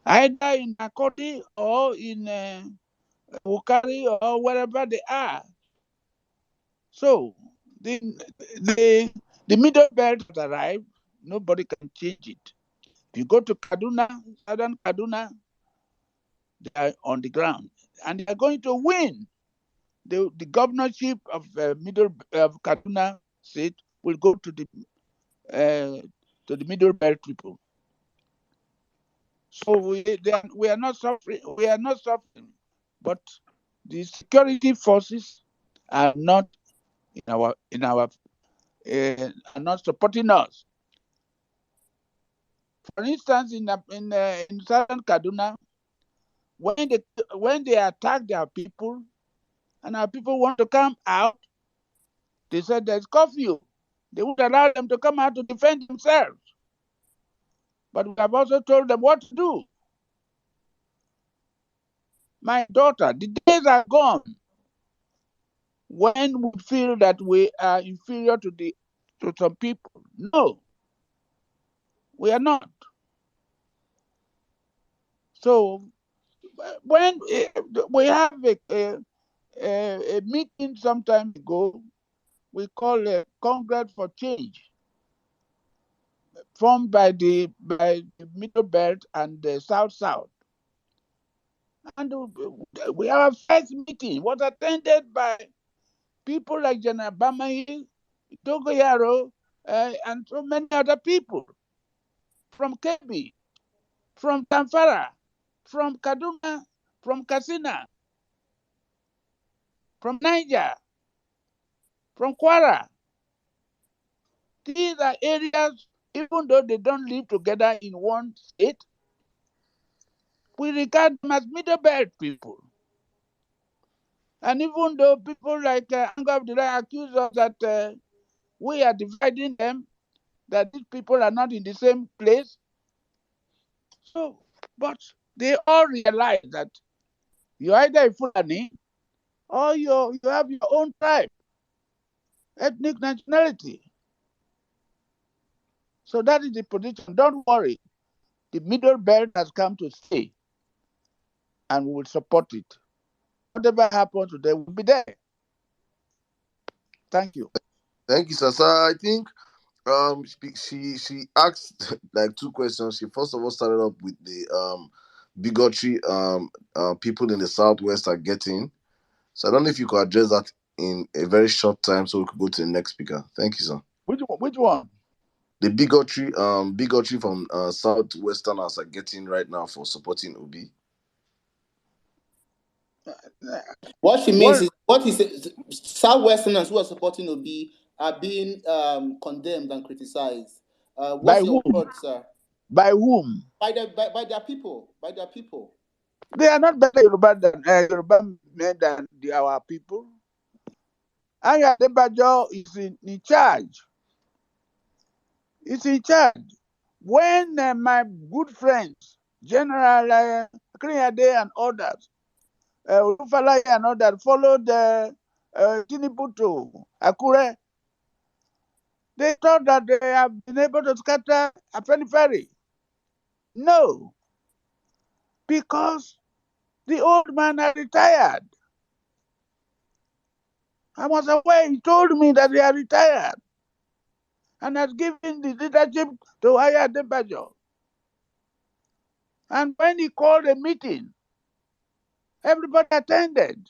either in Akoti or in Wukari or wherever they are. So the Middle Belt has arrived. Nobody can change it. If you go to Kaduna, southern Kaduna, they are on the ground. And they are going to win. The governorship of Middle of Kaduna State will go to the Middle Belt people. So we are not suffering. We are not suffering, but the security forces are not are not supporting us. For instance, in southern Kaduna, when they attack their people, and our people want to come out, they said there's curfew. They would allow them to come out to defend themselves. But we have also told them what to do. My daughter, the days are gone when we feel that we are inferior to some people. No, we are not. So when we have a meeting some time ago, we call a Congress for Change, formed by the Middle Belt and the South. And our first meeting was attended by people like General Bamayi, Togoyaro, and so many other people from Kebbi, from Tamfara, from Kaduna, from Katsina, from Niger, from Kwara. These are areas, even though they don't live together in one state, we regard them as Middle Belt people. And even though people like Anga Abdullah accuse us that we are dividing them, that these people are not in the same place. So, but they all realize that you're either a Fulani or you have your own tribe, ethnic nationality. So that is the position. Don't worry. The Middle Belt has come to stay, and we will support it. Whatever happens today will be there. Thank you. Thank you, Sasa. I think she asked like two questions. She first of all started up with the bigotry people in the Southwest are getting. So I don't know if you could address that in a very short time so we could go to the next speaker. Thank you, sir. Which one? The bigotry from Southwesterners are getting right now for supporting Obi. What she means is Southwesterners who are supporting Obi are being condemned and criticized. What's your word, sir? By whom? By their people. By their people. They are not better Yoruba men than our people. Aya Debajo is in charge. He's in charge. When my good friends, General Kriade and others, Rufalaya and others, followed Tinubu to Akure, they thought that they have been able to scatter Afenifere. No, because the old man had retired. I was aware. He told me that he had retired and had given the leadership to Aya Debajo. And when he called a meeting, everybody attended.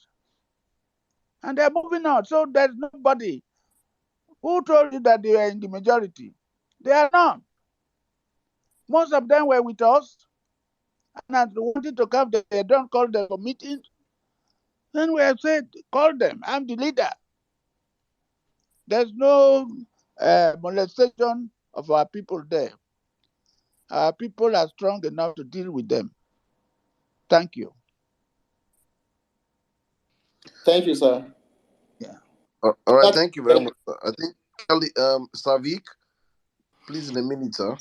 And they're moving on. So there's nobody who told you that they are in the majority. They are not. Most of them were with us and wanted to come. They don't call them for meetings. And we have said, call them. I'm the leader. There's no molestation of our people there. Our people are strong enough to deal with them. Thank you. Thank you, sir. Yeah. All right. Thank you very much. I think Savik, please in a minute, sir.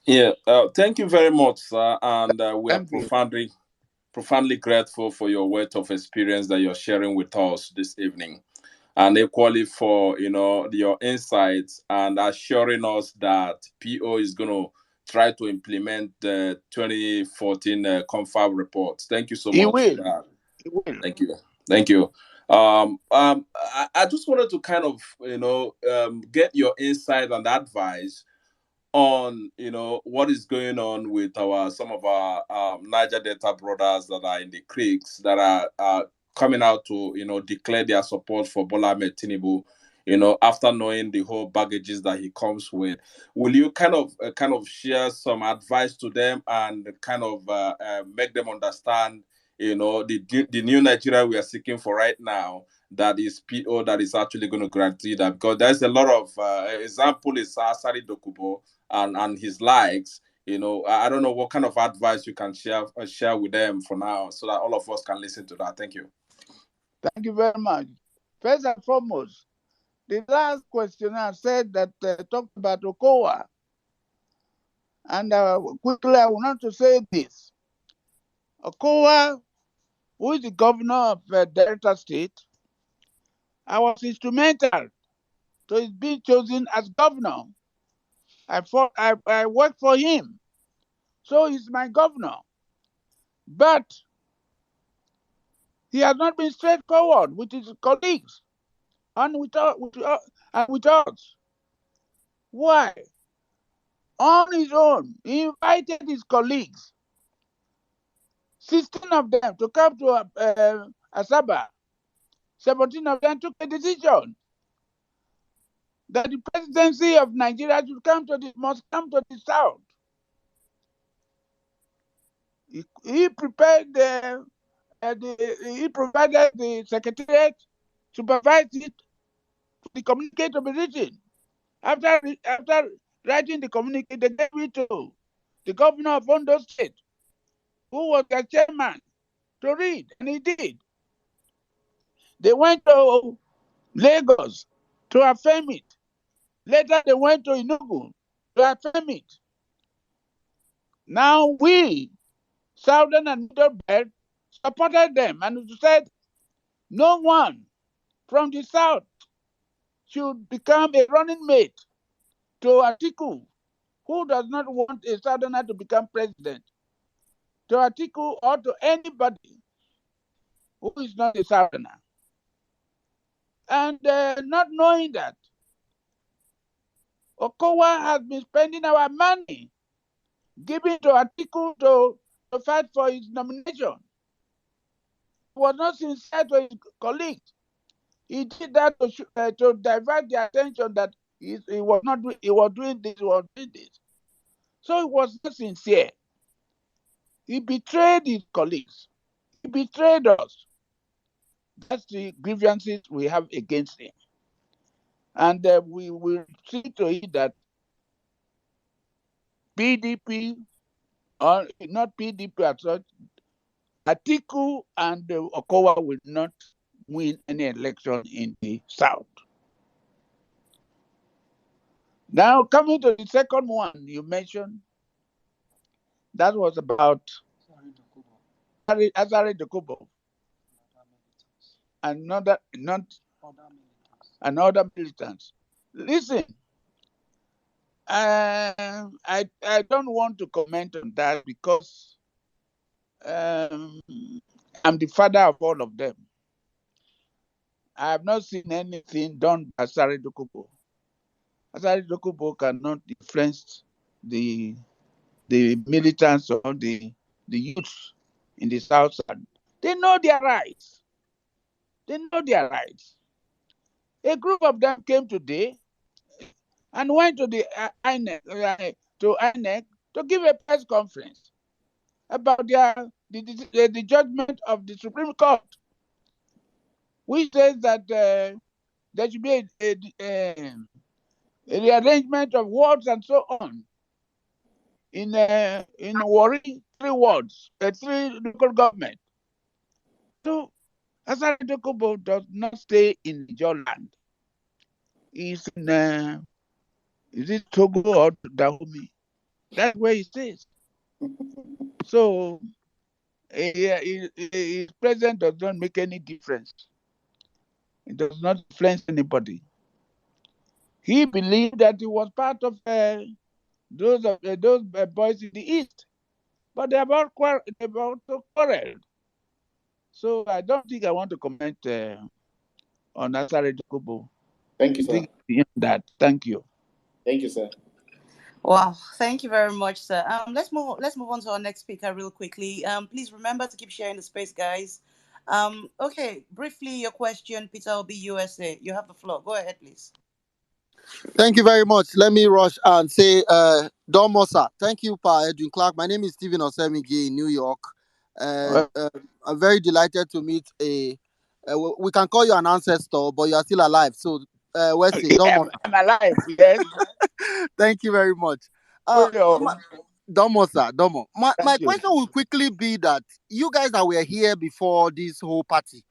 Yeah. Thank you very much, sir. And we are profoundly grateful for your wealth of experience that you're sharing with us this evening, and equally for your insights and assuring us that PO is going to try to implement the 2014 confab reports. Thank you so much for that. He will. Thank you. I just wanted to kind of get your insight and advice on what is going on with some of our Niger Delta brothers that are in the creeks that are coming out to declare their support for Bola Ahmed Tinubu, after knowing the whole baggages that he comes with. Will you kind of share some advice to them and kind of make them understand the new Nigeria we are seeking for right now, that is PO, that is actually going to guarantee that? Because there's a lot of example is Asari Dokubo and his likes. I don't know what kind of advice you can share with them for now, so that all of us can listen to that. Thank you. Thank you very much. First and foremost, the last questioner said that talked about Okowa. And quickly, I want to say this. Okowa, who is the governor of Delta State, I was instrumental to his being chosen as governor. I worked for him. So he's my governor. But he has not been straightforward with his colleagues and with us. Why? On his own, he invited his colleagues, 16 of them, to come to Asaba. 17 of them took a decision that the presidency of Nigeria must come to the south. He prepared he provided the secretariat, supervised it, the communique to be written. After writing the communique, they gave it to the governor of Ondo State, who was the chairman, to read, and he did. They went to Lagos to affirm it. Later, they went to Enugu to affirm it. Now we, Southern and Middle Belt, supported them and said no one from the South should become a running mate to Atiku, who does not want a Southerner to become president, to Atiku or to anybody who is not a Southerner. And not knowing that, Okowa has been spending our money, giving to Atiku to fight for his nomination. He was not sincere to his colleagues. He did that to divert the attention that he was doing this. So he was not sincere. He betrayed his colleagues. He betrayed us. That's the grievances we have against him. And we will see to it that PDP, or not PDP as such, Atiku and Okowa will not win any election in the South. Now, coming to the second one you mentioned, that was about Azari Dokubo and other militants. Listen, I don't want to comment on that because I'm the father of all of them. I have not seen anything done by Azari Dokubo. Azari Dokubo cannot influence the militants or the youths in the South Side. They know their rights. A group of them came today and went to the INEC to give a press conference about the judgment of the Supreme Court. which says that there should be a rearrangement of wards and so on. In Warri, 3 wards, 3 local government. So Asare Dokubo does not stay in Ijaw land. He's in is it Togo or Dahomey? That's where he stays. So his presence does not make any difference. It does not influence anybody. He believed that he was part of those boys in the east, but they about quarreled. So I don't think I want to comment on Asare Dokubo. Thank you, sir. That. Thank you. Thank you, sir. Wow, thank you very much, sir. Let's move on to our next speaker real quickly. Please remember to keep sharing the space, guys. Okay, briefly your question, Peter Obi, USA. You have the floor. Go ahead, please. Thank you very much. Let me rush and say, Don Mosa. Thank you, Pa Edwin Clark. My name is Stephen Osemigi in New York. I'm very delighted to meet we can call you an ancestor, but you are still alive. So, where's it? Yeah, I'm alive, yes. Thank you very much. Domo, sir, Domo. My question will quickly be that you guys that were here before this whole party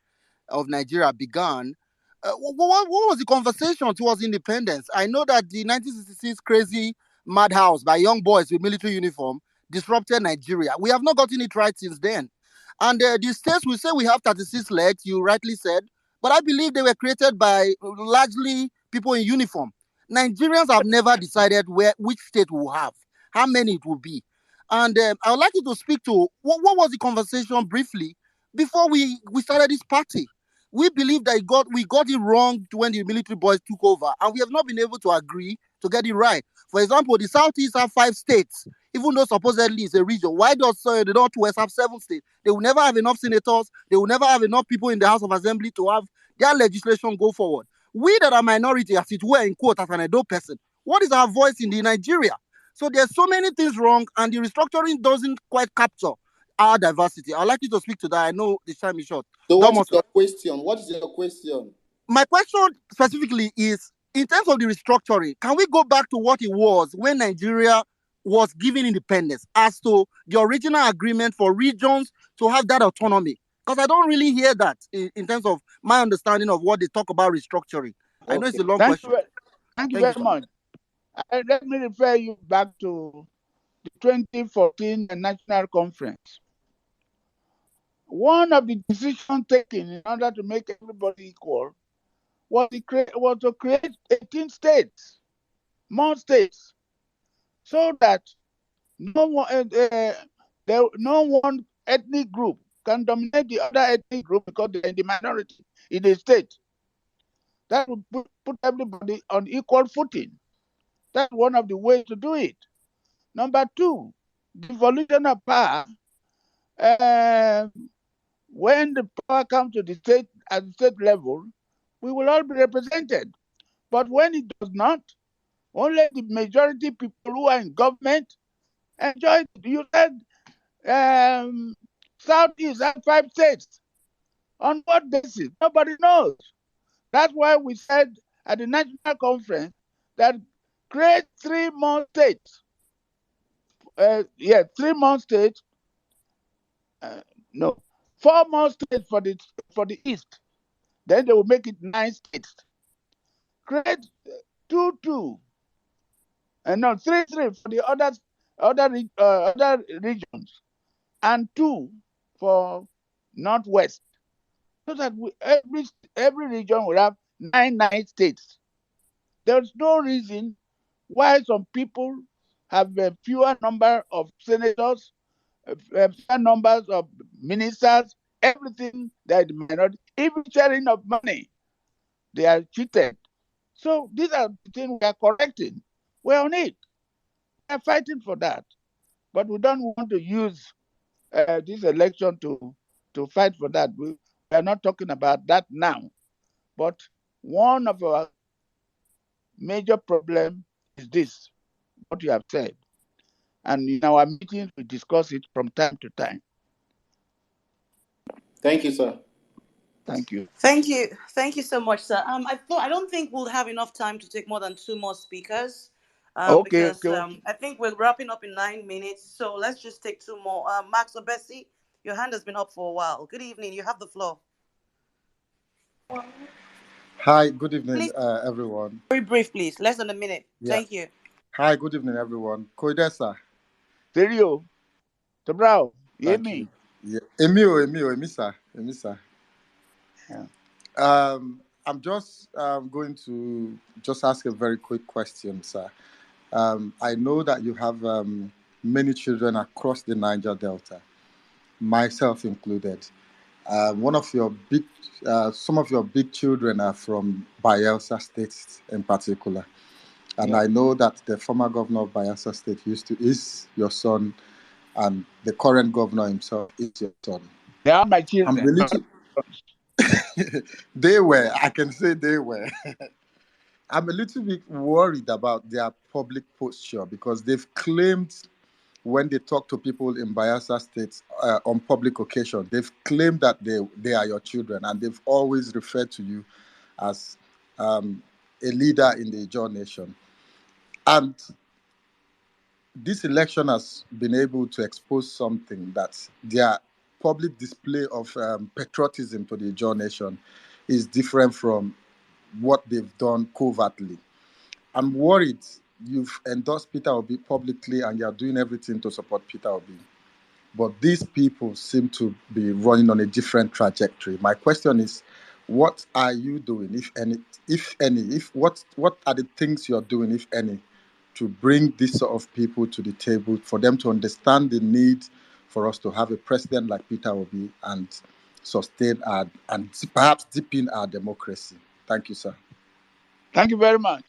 of Nigeria began, what was the conversation towards independence? I know that the 1966 crazy madhouse by young boys with military uniform disrupted Nigeria. We have not gotten it right since then. And the states will say we have 36 legs, you rightly said, but I believe they were created by largely people in uniform. Nigerians have never decided which state we will have, how many it will be. And I would like you to speak to what was the conversation briefly before we started this party. We believe that we got it wrong when the military boys took over, and we have not been able to agree to get it right. For example, the Southeast have 5 states, even though supposedly it's a region. Why does the Northwest have 7 states? They will never have enough senators. They will never have enough people in the House of Assembly to have their legislation go forward. We that are minority, as it were, in quote, as an Edo person, what is our voice in the Nigeria? So there's so many things wrong, and the restructuring doesn't quite capture our diversity. I'd like you to speak to that. I know the time is short. So what is your question? What is your question? My question specifically is, in terms of the restructuring, can we go back to what it was when Nigeria was given independence as to the original agreement for regions to have that autonomy? Because I don't really hear that in terms of my understanding of what they talk about restructuring. Okay. I know it's a long question. Thank you very much. Let me refer you back to the 2014 National Conference. One of the decisions taken in order to make everybody equal was to create 18 states, more states, so that no one ethnic group can dominate the other ethnic group because they're in the minority in the state. That would put everybody on equal footing. That's one of the ways to do it. Number 2, devolution of power. When the power comes to the state at the state level, we will all be represented. But when it does not, only the majority people who are in government enjoy it. You said Southeast has 5 states. On what basis? Nobody knows. That's why we said at the national conference that create 3 more states. 3 more states. No, 4 more states for the East. Then they will make it 9 states. Create 2, and no 3 for the other regions, and 2 for Northwest, so that every region will have 9 states. There's no reason why some people have a fewer number of senators, fewer numbers of ministers, everything that minority, even sharing of money, they are cheated. So these are the things we are correcting. We're on it. We are fighting for that. But we don't want to use this election to fight for that. We are not talking about that now. But one of our major problems is this, what you have said. And in our meetings, we discuss it from time to time. Thank you, sir. Thank you. Thank you so much, sir. I don't think we'll have enough time to take more than two more speakers, because I think we're wrapping up in 9 minutes. So let's just take two more. Max or Bessie, your hand has been up for a while. Good evening. You have the floor. Hi, good evening, Please, everyone. very brief, please. Less than a minute. Yeah. Thank you. Hi, good evening, everyone. Koidesa. Stereo. Tobrao. Thank you. Yeah. Emisa. Yeah. I'm just going to just ask a very quick question, sir. I know that you have many children across the Niger Delta, myself included. One of your big, some of your big children are from Bayelsa State in particular. And I know that the former governor of Bayelsa State is your son, and the current governor himself is your son. They are my children. I'm really they were. I can say they were. I'm a little bit worried about their public posture because they've claimed, when they talk to people in Bayelsa State on public occasion, they've claimed that they are your children, and they've always referred to you as a leader in the Ijaw nation. And this election has been able to expose something, that their public display of patriotism to the Ijaw nation is different from what they've done covertly. I'm worried you've endorsed Peter Obi publicly and you're doing everything to support Peter Obi. But these people seem to be running on a different trajectory. My question is, what are you doing, what are the things you're doing, if any, to bring this sort of people to the table, for them to understand the need for us to have a president like Peter Obi and sustain and perhaps deepen our democracy? Thank you, sir. Thank you very much.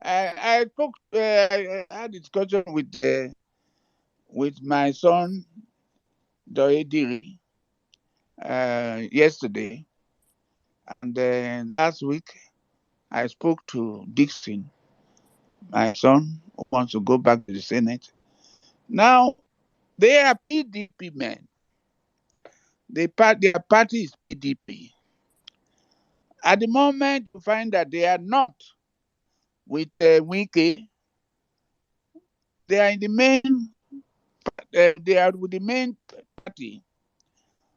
I spoke. I had a discussion with my son Doediri yesterday, and then last week I spoke to Dixon, my son, who wants to go back to the Senate. Now they are PDP men. Their party is PDP. At the moment, you find that they are not with Wike. They are in the main. They are with the main party.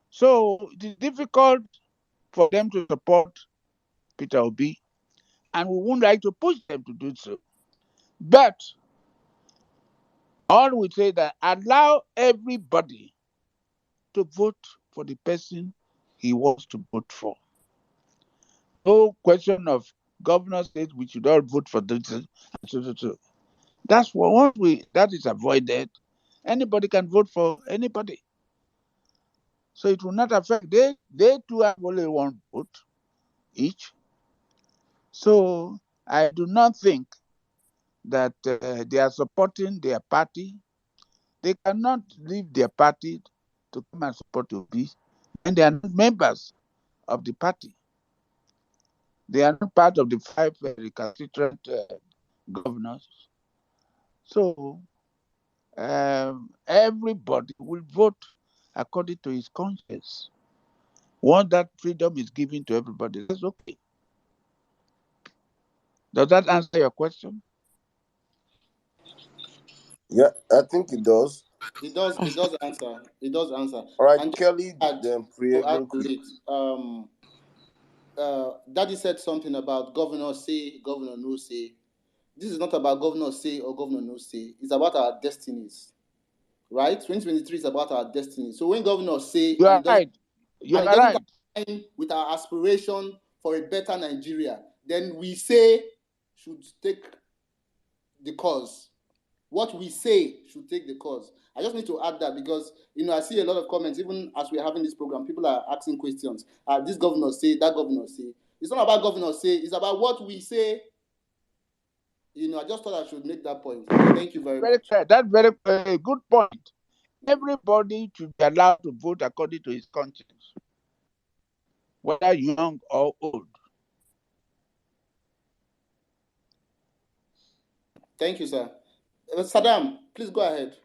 So it is difficult for them to support Peter Obi, and we wouldn't like to push them to do so. But all we say that allow everybody to vote for the person he wants to vote for. No question of governor said we should all vote for this. That's what that is avoided. Anybody can vote for anybody. So it will not affect. They too have only one vote each. So I do not think that they are supporting their party. They cannot leave their party to come and support Obi, and they are not members of the party. They are not part of the 5 recalcitrant governors. So everybody will vote according to his conscience. Once that freedom is given to everybody, that's okay. Does that answer your question? Yeah, I think it does. It does answer. It does answer. All right, And Kelly, then pray real quick. Daddy said something about governor say, governor no say. This is not about governor say or governor no say. It's about our destinies, right? 2023 is about our destiny. So when governors say, you are right. You and are right. align with our aspiration for a better Nigeria, then we say should take the cause. What we say should take the cause. I just need to add that because, I see a lot of comments, even as we're having this program, people are asking questions. This governor say, that governor say. It's not about governor say, it's about what we say. I just thought I should make that point. Thank you very much. That's very good point. Everybody should be allowed to vote according to his conscience, whether young or old. Thank you, sir. Saddam, please go ahead.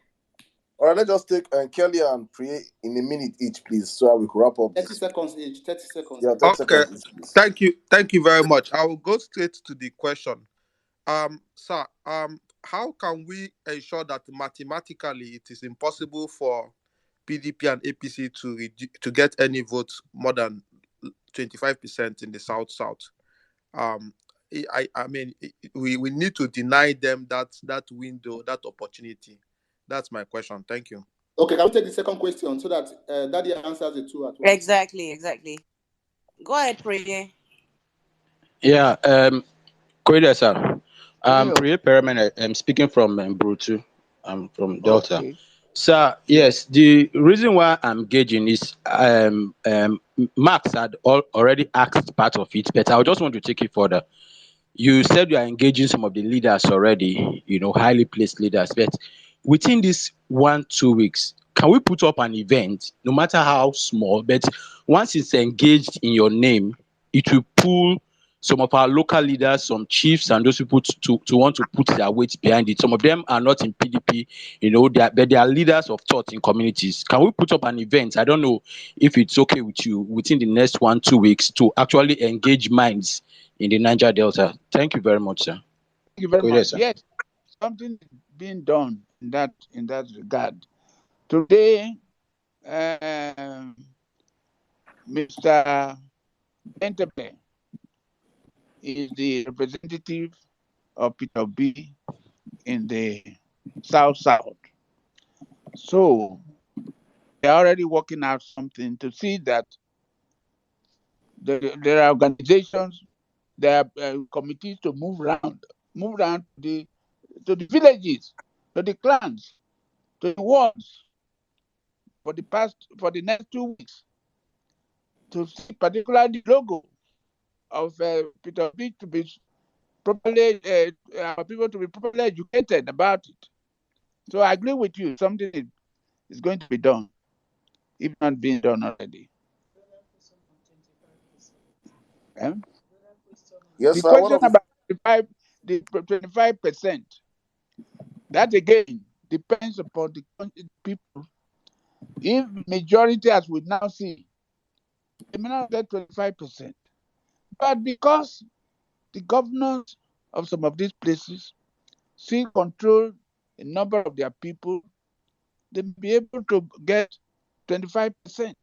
All right, let's just take Kelly and Priye in a minute each, please, so we can wrap up 30 this. seconds each. 30 seconds. Yeah, 30 Okay. seconds each, please. Thank you very much. I will go straight to the question. Sir, how can we ensure that mathematically it is impossible for PDP and APC to get any votes more than 25% in the South? I mean, we need to deny them that window, that opportunity. That's my question. Thank you. Okay, can we take the second question so that Daddy answers the two at once? Exactly. Go ahead, Priye. Yeah, Koide, sir. Priye Perman, I'm speaking from Brutu. I'm from Delta. Okay. Sir, yes, the reason why I'm gauging is Max had already asked part of it, but I just want to take it further. You said you are engaging some of the leaders already, highly placed leaders, but within this 1-2 weeks, can we put up an event, no matter how small, but once it's engaged in your name, it will pull some of our local leaders, some chiefs, and those people to want to put their weight behind it. Some of them are not in PDP, but they are leaders of thought in communities. Can we put up an event? I don't know if it's okay with you within the next 1-2 weeks to actually engage minds in the Niger Delta. Thank you very much, sir. Thank you very much. Sir. Yes, something being done in that regard. Today, Mr. Entebbe is the representative of Peter B in the South. So they're already working out something to see that there are organizations, there are committees to move around to the villages, to the clans, to the wards for the next 2 weeks to see particularly the logo of Peter B to be properly people to be properly educated about it. So I agree with you. Something is going to be done, if not being done already. Yes, the sir, question about the 25%, that again depends upon the people. If majority, as we now see, they may not get 25%, but because the governors of some of these places still control a number of their people, they may be able to get 25%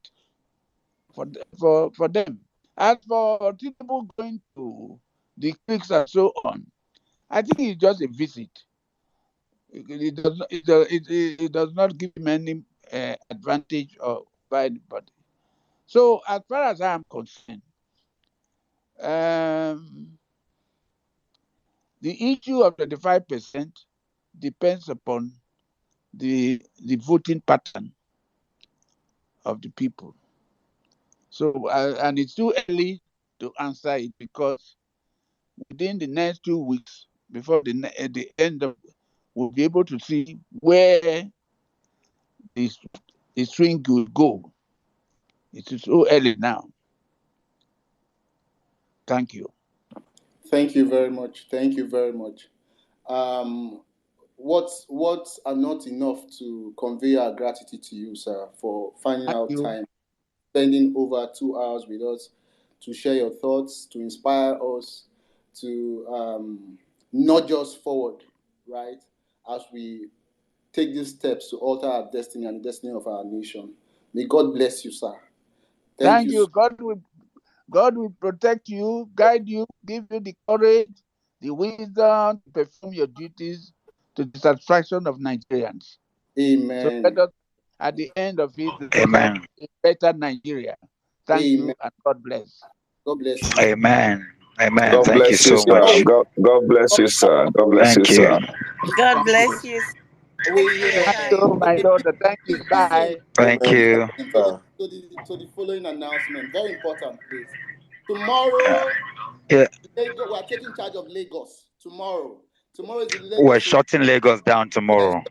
for them. As for people going to the creeks and so on, I think it's just a visit. It does not give him any advantage by anybody. So as far as I am concerned, the issue of 25% depends upon the voting pattern of the people. So and it's too early to answer it because within the next 2 weeks, before the end of, we'll be able to see where the swing will go. It is so early now. Thank you. Thank you very much. Words are not enough to convey our gratitude to you, sir, for finding out time, spending over 2 hours with us to share your thoughts, to inspire us, to nudge us forward, right, as we take these steps to alter our destiny and the destiny of our nation. May God bless you, sir. Thank you. God will protect you, guide you, give you the courage, the wisdom to perform your duties to the satisfaction of Nigerians. Amen. So let us, at the end of it, let us a better Nigeria. Thank you and God bless. God bless you. Amen. God Thank you bless you, so sir. much. God bless you, sir. God bless you, Thank you. sir. God bless you. Thank you, my daughter. Thank you. Bye. Thank you. To the following announcement. Very important, please. Tomorrow, Yeah. we are taking charge of Lagos. Tomorrow is the Lagos. We're shutting Lagos down tomorrow.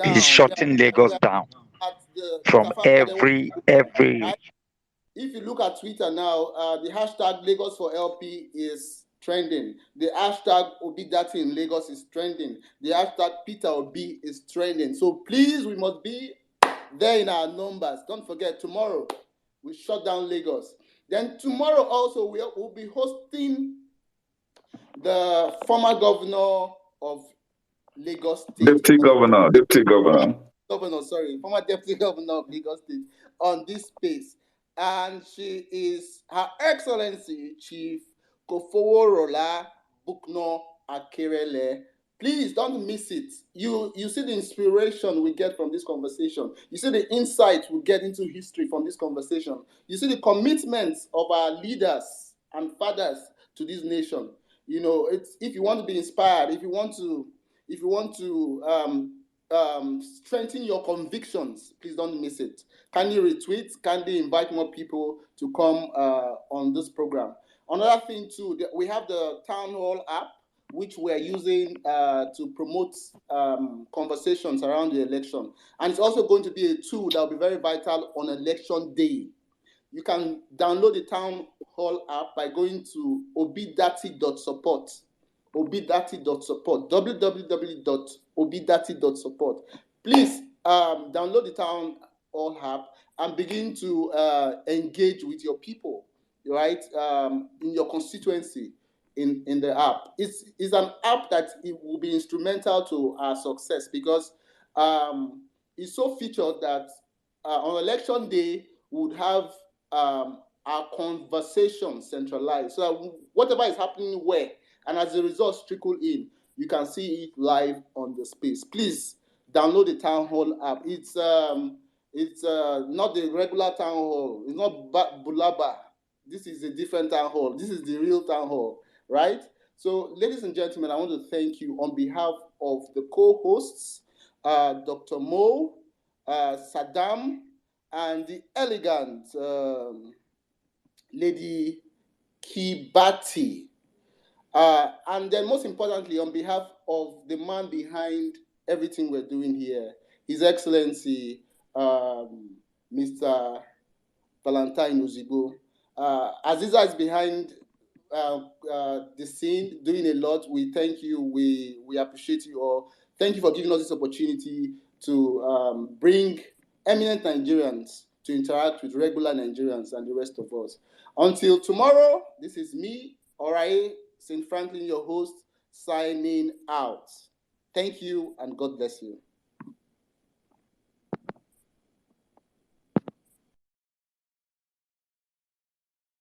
He's shutting Lagos down from every. Right? If you look at Twitter now, the hashtag Lagos for LP is trending. The hashtag Obidati in Lagos is trending. The hashtag Peter Obi is trending. So please, we must be there in our numbers. Don't forget, tomorrow we shut down Lagos. Then tomorrow also we'll be hosting the former governor of Lagos State. Deputy governor. Former deputy governor of Lagos State on this space. And she is Her Excellency Chief Kofoworola Bukno Akerele. Please don't miss it. You see the inspiration we get from this conversation. You see the insight we get into history from this conversation. You see the commitments of our leaders and fathers to this nation. It's, if you want to be inspired, if you want to strengthen your convictions, please don't miss it. Kindly retweet, kindly invite more people to come on this program. Another thing too, we have the Town Hall app, which we are using to promote conversations around the election. And it's also going to be a tool that will be very vital on election day. You can download the Town Hall app by going to obidati.support. www.obidati.support. Please download the Town Hall app and begin to engage with your people, right, in your constituency in the app. It's an app that it will be instrumental to our success because it's so featured that on election day we would have our conversation centralized. So whatever is happening where, and as the results trickle in, you can see it live on the space. Please download the Town Hall app. It's not the regular Town Hall. It's not Bulaba. This is a different Town Hall. This is the real Town Hall, right? So, ladies and gentlemen, I want to thank you on behalf of the co-hosts, Dr. Mo, Saddam, and the elegant Lady Kibati. And then most importantly, on behalf of the man behind everything we're doing here, His Excellency Mr. Valentine Uzibo. Aziza is behind the scene, doing a lot. We thank you. We appreciate you all. Thank you for giving us this opportunity to bring eminent Nigerians to interact with regular Nigerians and the rest of us. Until tomorrow, this is me, Oraye St. Franklin, your host, signing out. Thank you and God bless you.